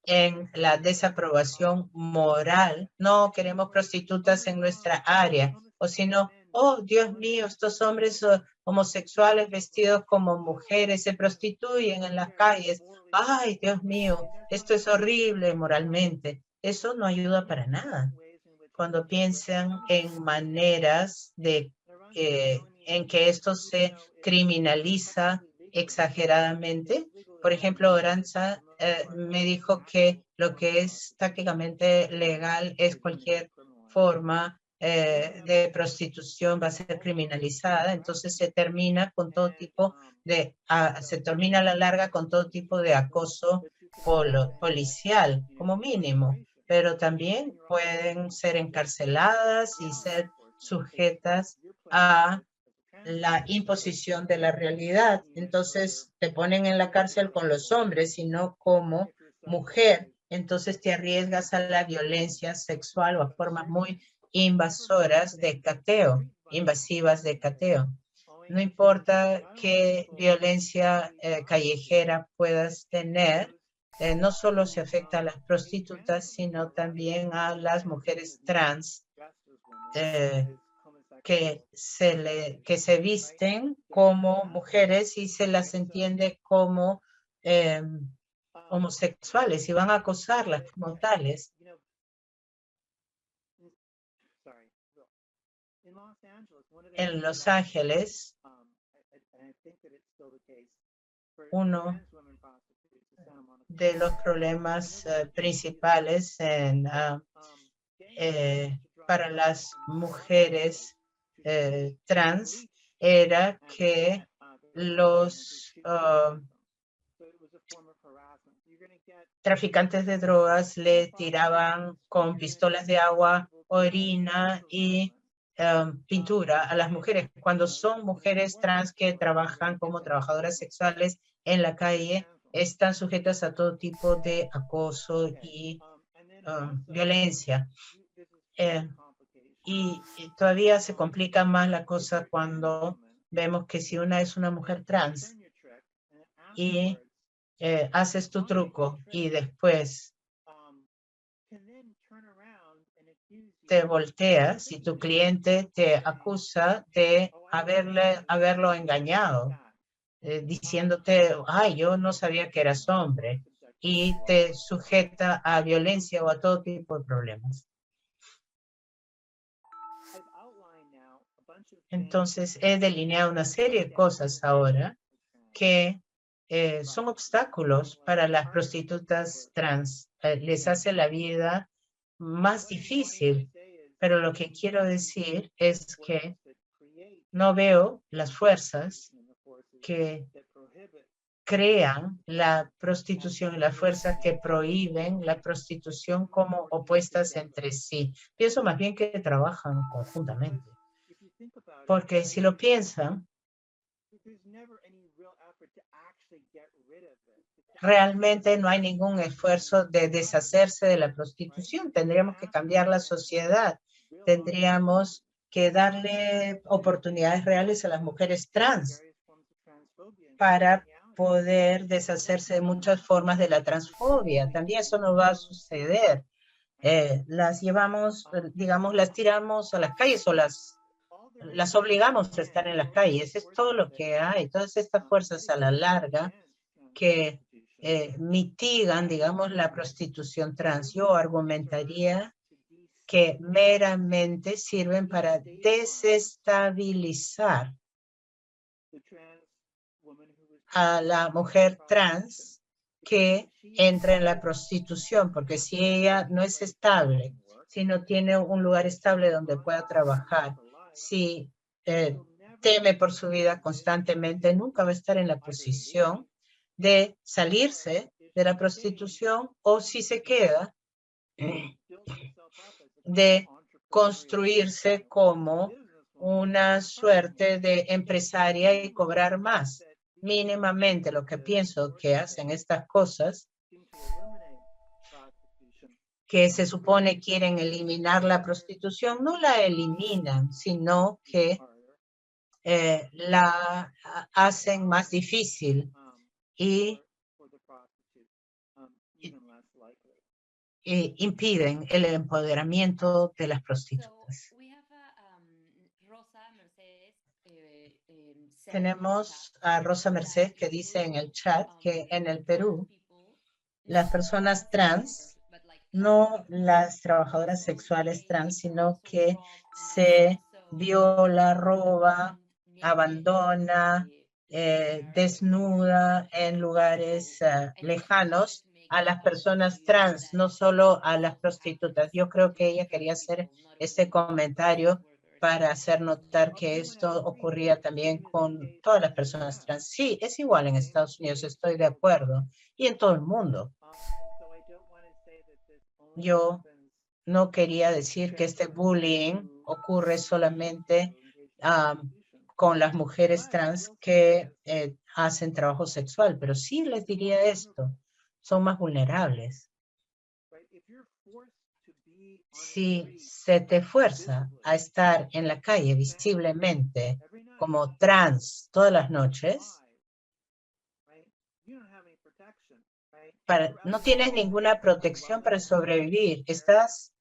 en la desaprobación moral, no queremos prostitutas en nuestra área, o si no, oh, Dios mío, estos hombres homosexuales vestidos como mujeres se prostituyen en las calles. Ay, Dios mío, esto es horrible moralmente. Eso no ayuda para nada. Cuando piensan en maneras de en que esto se criminaliza exageradamente. Por ejemplo, Oranza me dijo que lo que es tácticamente legal es cualquier forma de prostitución va a ser criminalizada, entonces se termina con todo tipo de, se termina a la larga con todo tipo de acoso policial, como mínimo, pero también pueden ser encarceladas y ser sujetas a la imposición de la realidad. Entonces te ponen en la cárcel con los hombres y no como mujer. Entonces te arriesgas a la violencia sexual o a formas muy invasoras de cateo, invasivas de cateo. No importa qué violencia callejera puedas tener, no solo se afecta a las prostitutas, sino también a las mujeres trans que se visten como mujeres y se las entiende como homosexuales y van a acosarlas como tales. En Los Ángeles, uno de los problemas principales para las mujeres trans era que los traficantes de drogas le tiraban con pistolas de agua, orina y pintura a las mujeres. Cuando son mujeres trans que trabajan como trabajadoras sexuales en la calle, están sujetas a todo tipo de acoso y violencia. Y todavía se complica más la cosa cuando vemos que si una es una mujer trans y haces tu truco y después te volteas y tu cliente te acusa de haberlo engañado, diciéndote, ay, yo no sabía que eras hombre, y te sujeta a violencia o a todo tipo de problemas. Entonces, he delineado una serie de cosas ahora que son obstáculos para las prostitutas trans. Les hace la vida más difícil. Pero lo que quiero decir es que no veo las fuerzas que crean la prostitución y las fuerzas que prohíben la prostitución como opuestas entre sí. Pienso más bien que trabajan conjuntamente. Porque si lo piensan, realmente no hay ningún esfuerzo de deshacerse de la prostitución. Tendríamos que cambiar la sociedad. Tendríamos que darle oportunidades reales a las mujeres trans para poder deshacerse de muchas formas de la transfobia. También eso no va a suceder. Las llevamos, digamos, las tiramos a las calles o las obligamos a estar en las calles. Es todo lo que hay. Todas estas fuerzas a la larga que mitigan, digamos, la prostitución trans. Yo argumentaría que meramente sirven para desestabilizar a la mujer trans que entra en la prostitución, porque si ella no es estable, si no tiene un lugar estable donde pueda trabajar, si teme por su vida constantemente, nunca va a estar en la posición de salirse de la prostitución, o si se queda, de construirse como una suerte de empresaria y cobrar más. Mínimamente lo que pienso que hacen estas cosas que se supone quieren eliminar la prostitución, no la eliminan, sino que la hacen más difícil y impiden el empoderamiento de las prostitutas. Tenemos a Rosa Mercedes que dice en el chat que en el Perú las personas trans, no las trabajadoras sexuales trans, sino que se viola, roba, abandona, desnuda en lugares lejanos a las personas trans, no solo a las prostitutas. Yo creo que ella quería hacer este comentario para hacer notar que esto ocurría también con todas las personas trans. Sí, es igual en Estados Unidos, estoy de acuerdo, y en todo el mundo. Yo no quería decir que este bullying ocurre solamente con las mujeres trans que hacen trabajo sexual, pero sí les diría esto, son más vulnerables. Si se te fuerza a estar en la calle visiblemente como trans todas las noches, no tienes ninguna protección para sobrevivir. Estás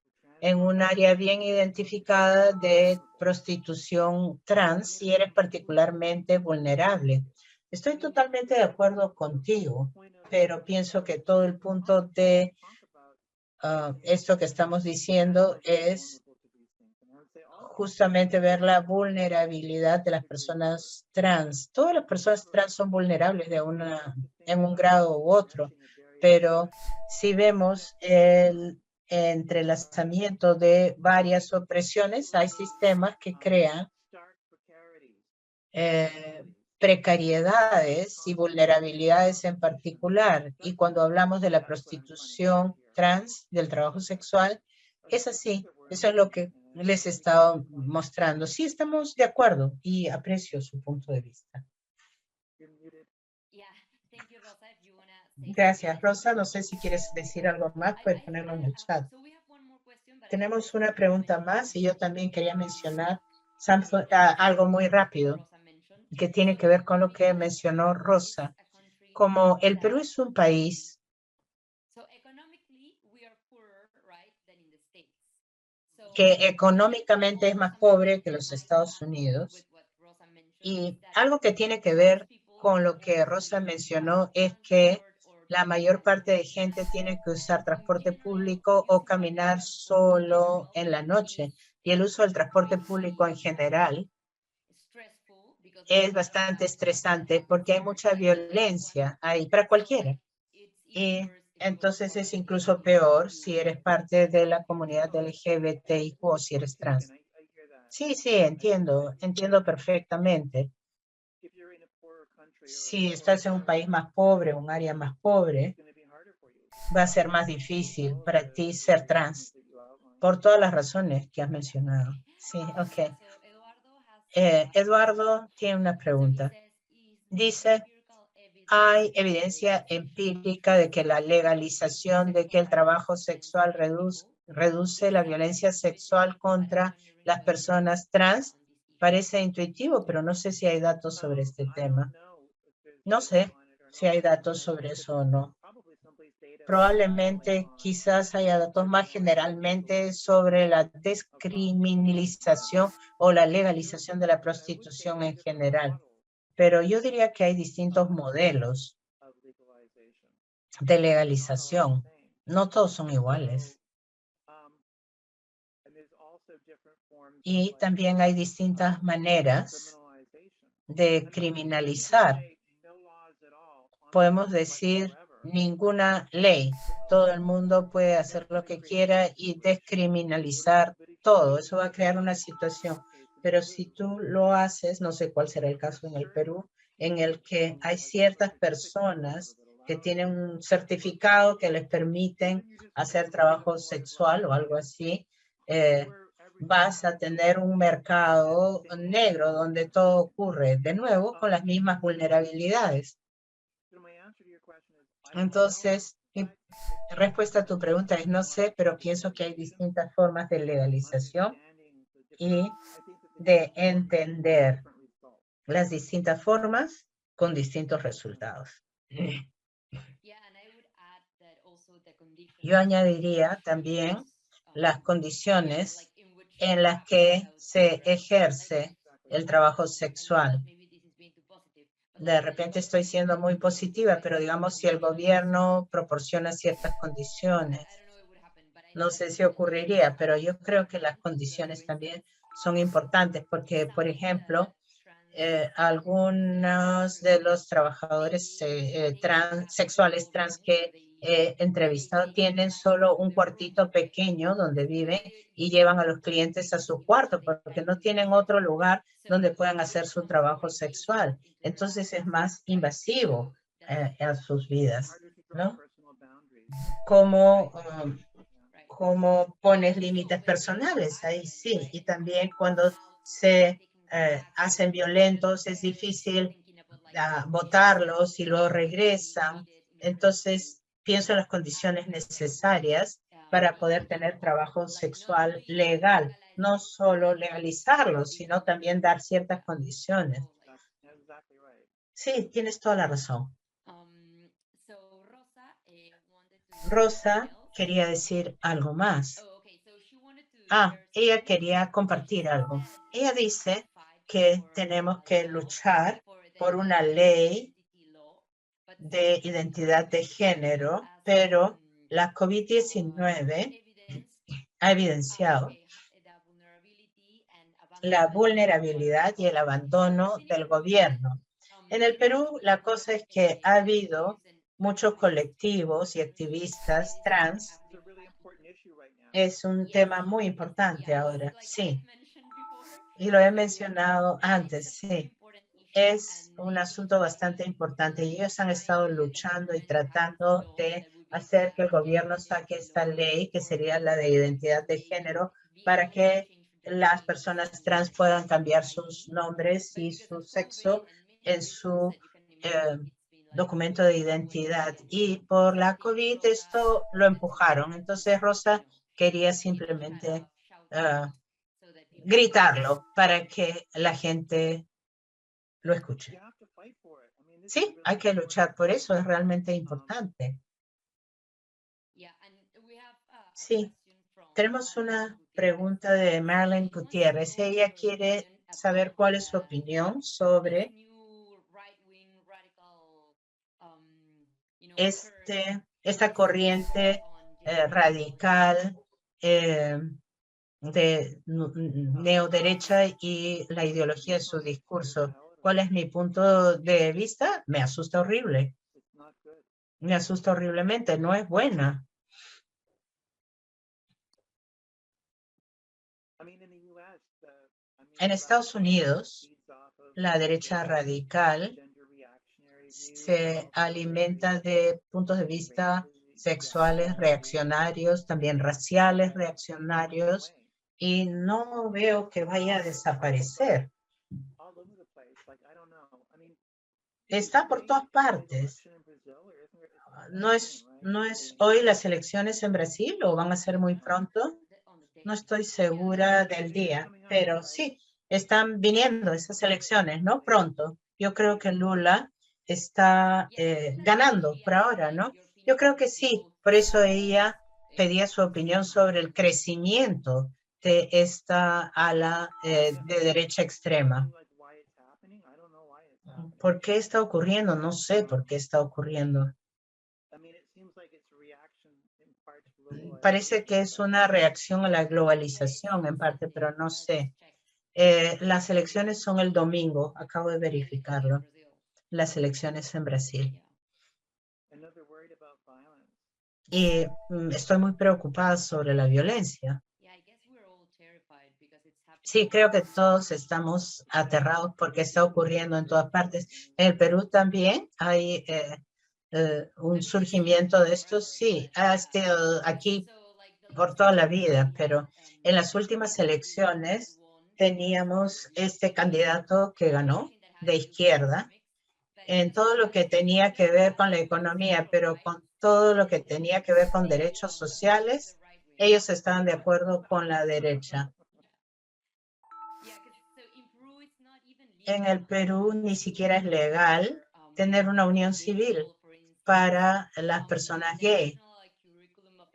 en un área bien identificada de prostitución trans y eres particularmente vulnerable. Estoy totalmente de acuerdo contigo, pero pienso que todo el punto de esto que estamos diciendo es justamente ver la vulnerabilidad de las personas trans. Todas las personas trans son vulnerables en un grado u otro, pero si vemos el entrelazamiento de varias opresiones, hay sistemas que crean precariedades y vulnerabilidades en particular. Y cuando hablamos de la prostitución trans, del trabajo sexual, es así. Eso es lo que les he estado mostrando. Sí, estamos de acuerdo y aprecio su punto de vista. Gracias, Rosa. No sé si quieres decir algo más, puedes ponerlo en el chat. Tenemos una pregunta más y yo también quería mencionar algo muy rápido que tiene que ver con lo que mencionó Rosa. Como el Perú es un país que económicamente es más pobre que los Estados Unidos, y algo que tiene que ver con lo que Rosa mencionó es que la mayor parte de gente tiene que usar transporte público o caminar solo en la noche, y el uso del transporte público en general es bastante estresante porque hay mucha violencia ahí para cualquiera. Y entonces es incluso peor si eres parte de la comunidad LGBTIQ o si eres trans. Sí, entiendo perfectamente. Si estás en un país más pobre, un área más pobre, va a ser más difícil para ti ser trans, por todas las razones que has mencionado. Sí, ok. Eduardo tiene una pregunta. Dice, ¿hay evidencia empírica de que la legalización de que el trabajo sexual reduce la violencia sexual contra las personas trans? Parece intuitivo, pero no sé si hay datos sobre este tema. No sé si hay datos sobre eso o no. Probablemente quizás haya datos más generalmente sobre la descriminalización o la legalización de la prostitución en general. Pero yo diría que hay distintos modelos de legalización. No todos son iguales. Y también hay distintas maneras de criminalizar. Podemos decir ninguna ley. Todo el mundo puede hacer lo que quiera y descriminalizar todo. Eso va a crear una situación. Pero si tú lo haces, no sé cuál será el caso en el Perú, en el que hay ciertas personas que tienen un certificado que les permiten hacer trabajo sexual o algo así, vas a tener un mercado negro donde todo ocurre, de nuevo, con las mismas vulnerabilidades. Entonces, Mi respuesta a tu pregunta es no sé, pero pienso que hay distintas formas de legalización y de entender las distintas formas con distintos resultados. Yo añadiría también las condiciones en las que se ejerce el trabajo sexual. De repente estoy siendo muy positiva, pero digamos si el gobierno proporciona ciertas condiciones, no sé si ocurriría, pero yo creo que las condiciones también son importantes porque, por ejemplo, algunos de los trabajadores sexuales trans que he entrevistado tienen solo un cuartito pequeño donde viven y llevan a los clientes a su cuarto porque no tienen otro lugar donde puedan hacer su trabajo sexual. Entonces es más invasivo a sus vidas, ¿no? Cómo pones límites personales, ahí sí. Y también cuando se hacen violentos, es difícil votarlos y luego regresan. Entonces, pienso en las condiciones necesarias para poder tener trabajo sexual legal. No solo legalizarlo, sino también dar ciertas condiciones. Sí, tienes toda la razón. Rosa quería decir algo más. Ella quería compartir algo. Ella dice que tenemos que luchar por una ley de identidad de género, pero la COVID-19 ha evidenciado la vulnerabilidad y el abandono del gobierno. En el Perú, la cosa es que ha habido muchos colectivos y activistas trans. Es un tema muy importante ahora, sí. Y lo he mencionado antes, sí. Es un asunto bastante importante y ellos han estado luchando y tratando de hacer que el gobierno saque esta ley, que sería la de identidad de género, para que las personas trans puedan cambiar sus nombres y su sexo en su documento de identidad. Y por la COVID esto lo empujaron. Entonces Rosa quería simplemente gritarlo para que la gente lo escuche. Sí, hay que luchar por eso, es realmente importante. Sí, tenemos una pregunta de Marilyn Gutiérrez. Ella quiere saber cuál es su opinión sobre esta corriente radical de neoderecha y la ideología de su discurso. ¿Cuál es mi punto de vista? Me asusta horrible. Me asusta horriblemente, no es buena. En Estados Unidos, la derecha radical se alimenta de puntos de vista sexuales reaccionarios, también raciales reaccionarios, y no veo que vaya a desaparecer. Está por todas partes. ¿No es hoy las elecciones en Brasil o van a ser muy pronto? No estoy segura del día, pero sí, están viniendo esas elecciones, ¿no? Pronto. Yo creo que Lula está ganando por ahora, ¿no? Yo creo que sí, por eso ella pedía su opinión sobre el crecimiento de esta ala de derecha extrema. ¿Por qué está ocurriendo? No sé por qué está ocurriendo. Parece que es una reacción a la globalización en parte, pero no sé. Las elecciones son el domingo, acabo de verificarlo. Las elecciones en Brasil. Y estoy muy preocupada sobre la violencia. Sí, creo que todos estamos aterrados porque está ocurriendo en todas partes. En el Perú también hay un surgimiento de esto. Sí, ha estado aquí por toda la vida, pero en las últimas elecciones teníamos este candidato que ganó de izquierda en todo lo que tenía que ver con la economía, pero con todo lo que tenía que ver con derechos sociales, ellos estaban de acuerdo con la derecha. En el Perú ni siquiera es legal tener una unión civil para las personas gay.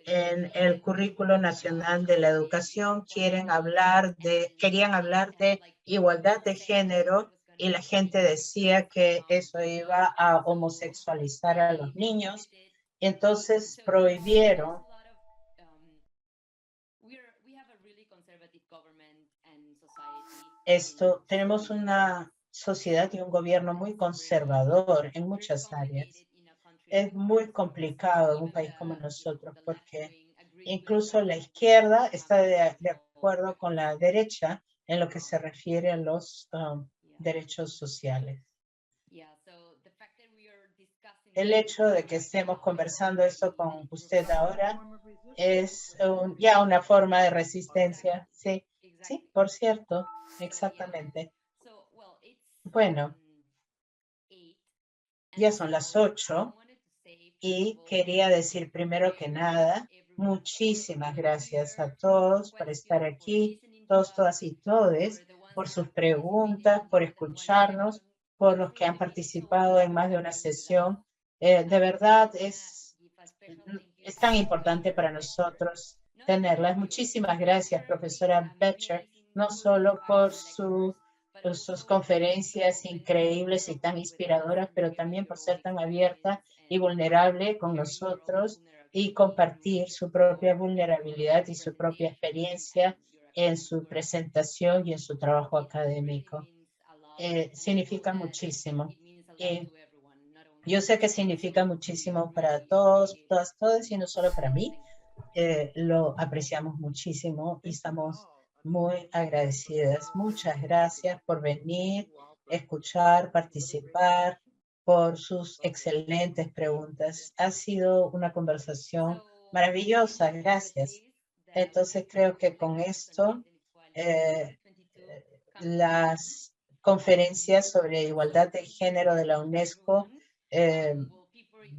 En el currículo nacional de la educación querían hablar de igualdad de género y la gente decía que eso iba a homosexualizar a los niños. Entonces prohibieron esto. Tenemos una sociedad y un gobierno muy conservador en muchas áreas. Es muy complicado en un país como nosotros porque incluso la izquierda está de acuerdo con la derecha en lo que se refiere a los derechos sociales. El hecho de que estemos conversando esto con usted ahora es ya una forma de resistencia. Sí, sí, por cierto, exactamente. Bueno, ya son las 8 y quería decir primero que nada, muchísimas gracias a todos por estar aquí, todos, todas y todes, por sus preguntas, por escucharnos, por los que han participado en más de una sesión. De verdad es tan importante para nosotros tenerlas. Muchísimas gracias, profesora Becher, no solo por sus conferencias increíbles y tan inspiradoras, pero también por ser tan abierta y vulnerable con nosotros y compartir su propia vulnerabilidad y su propia experiencia en su presentación y en su trabajo académico. Significa muchísimo. Yo sé que significa muchísimo para todos, todas, todos, y no solo para mí. Lo apreciamos muchísimo y estamos muy agradecidas. Muchas gracias por venir, escuchar, participar, por sus excelentes preguntas. Ha sido una conversación maravillosa, gracias. Entonces creo que con esto las conferencias sobre igualdad de género de la UNESCO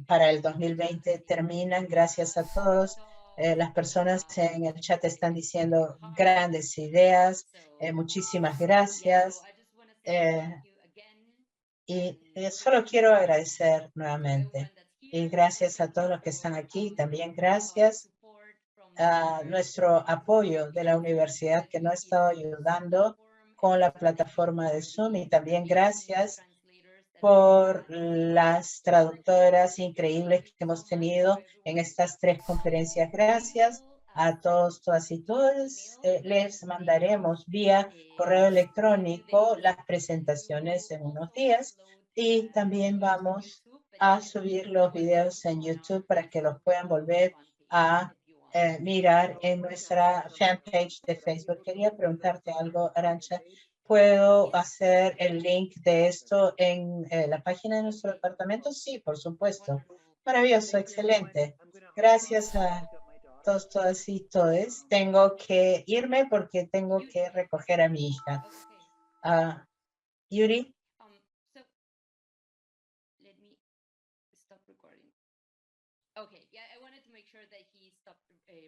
para el 2020 terminan. Gracias a todos. Las personas en el chat están diciendo grandes ideas. Muchísimas gracias. Y solo quiero agradecer nuevamente. Y gracias a todos los que están aquí. También gracias a nuestro apoyo de la universidad que nos ha estado ayudando con la plataforma de Zoom. Y también gracias por las traductoras increíbles que hemos tenido en estas 3 conferencias. Gracias a todos, todas y todos. Les mandaremos vía correo electrónico las presentaciones en unos días y también vamos a subir los videos en YouTube para que los puedan volver a mirar en nuestra fanpage de Facebook. Quería preguntarte algo, Arantxa. ¿Puedo hacer el link de esto en la página de nuestro departamento? Sí, por supuesto. Maravilloso, excelente. Gracias a todos, todas y todes. Tengo que irme porque tengo que recoger a mi hija. Yuri. Okay, yeah, I wanted to make sure that he stopped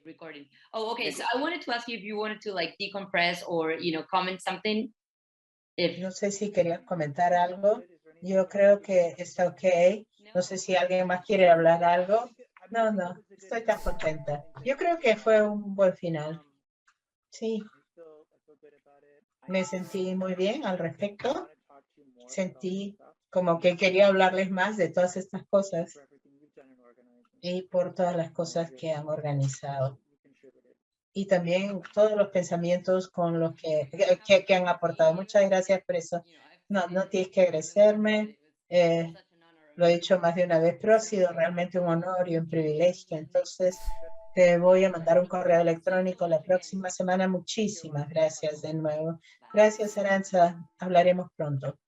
recording. Oh, okay. So I wanted to ask you if you wanted to like decompress or, comment something. No sé si querías comentar algo. Yo creo que está ok. No sé si alguien más quiere hablar algo. No, estoy tan contenta. Yo creo que fue un buen final. Sí. Me sentí muy bien al respecto. Sentí como que quería hablarles más de todas estas cosas y por todas las cosas que han organizado. Y también todos los pensamientos con los que han aportado. Muchas gracias por eso. No tienes que agradecerme. Lo he dicho más de una vez, pero ha sido realmente un honor y un privilegio. Entonces, te voy a mandar un correo electrónico la próxima semana. Muchísimas gracias de nuevo. Gracias, Arantxa. Hablaremos pronto.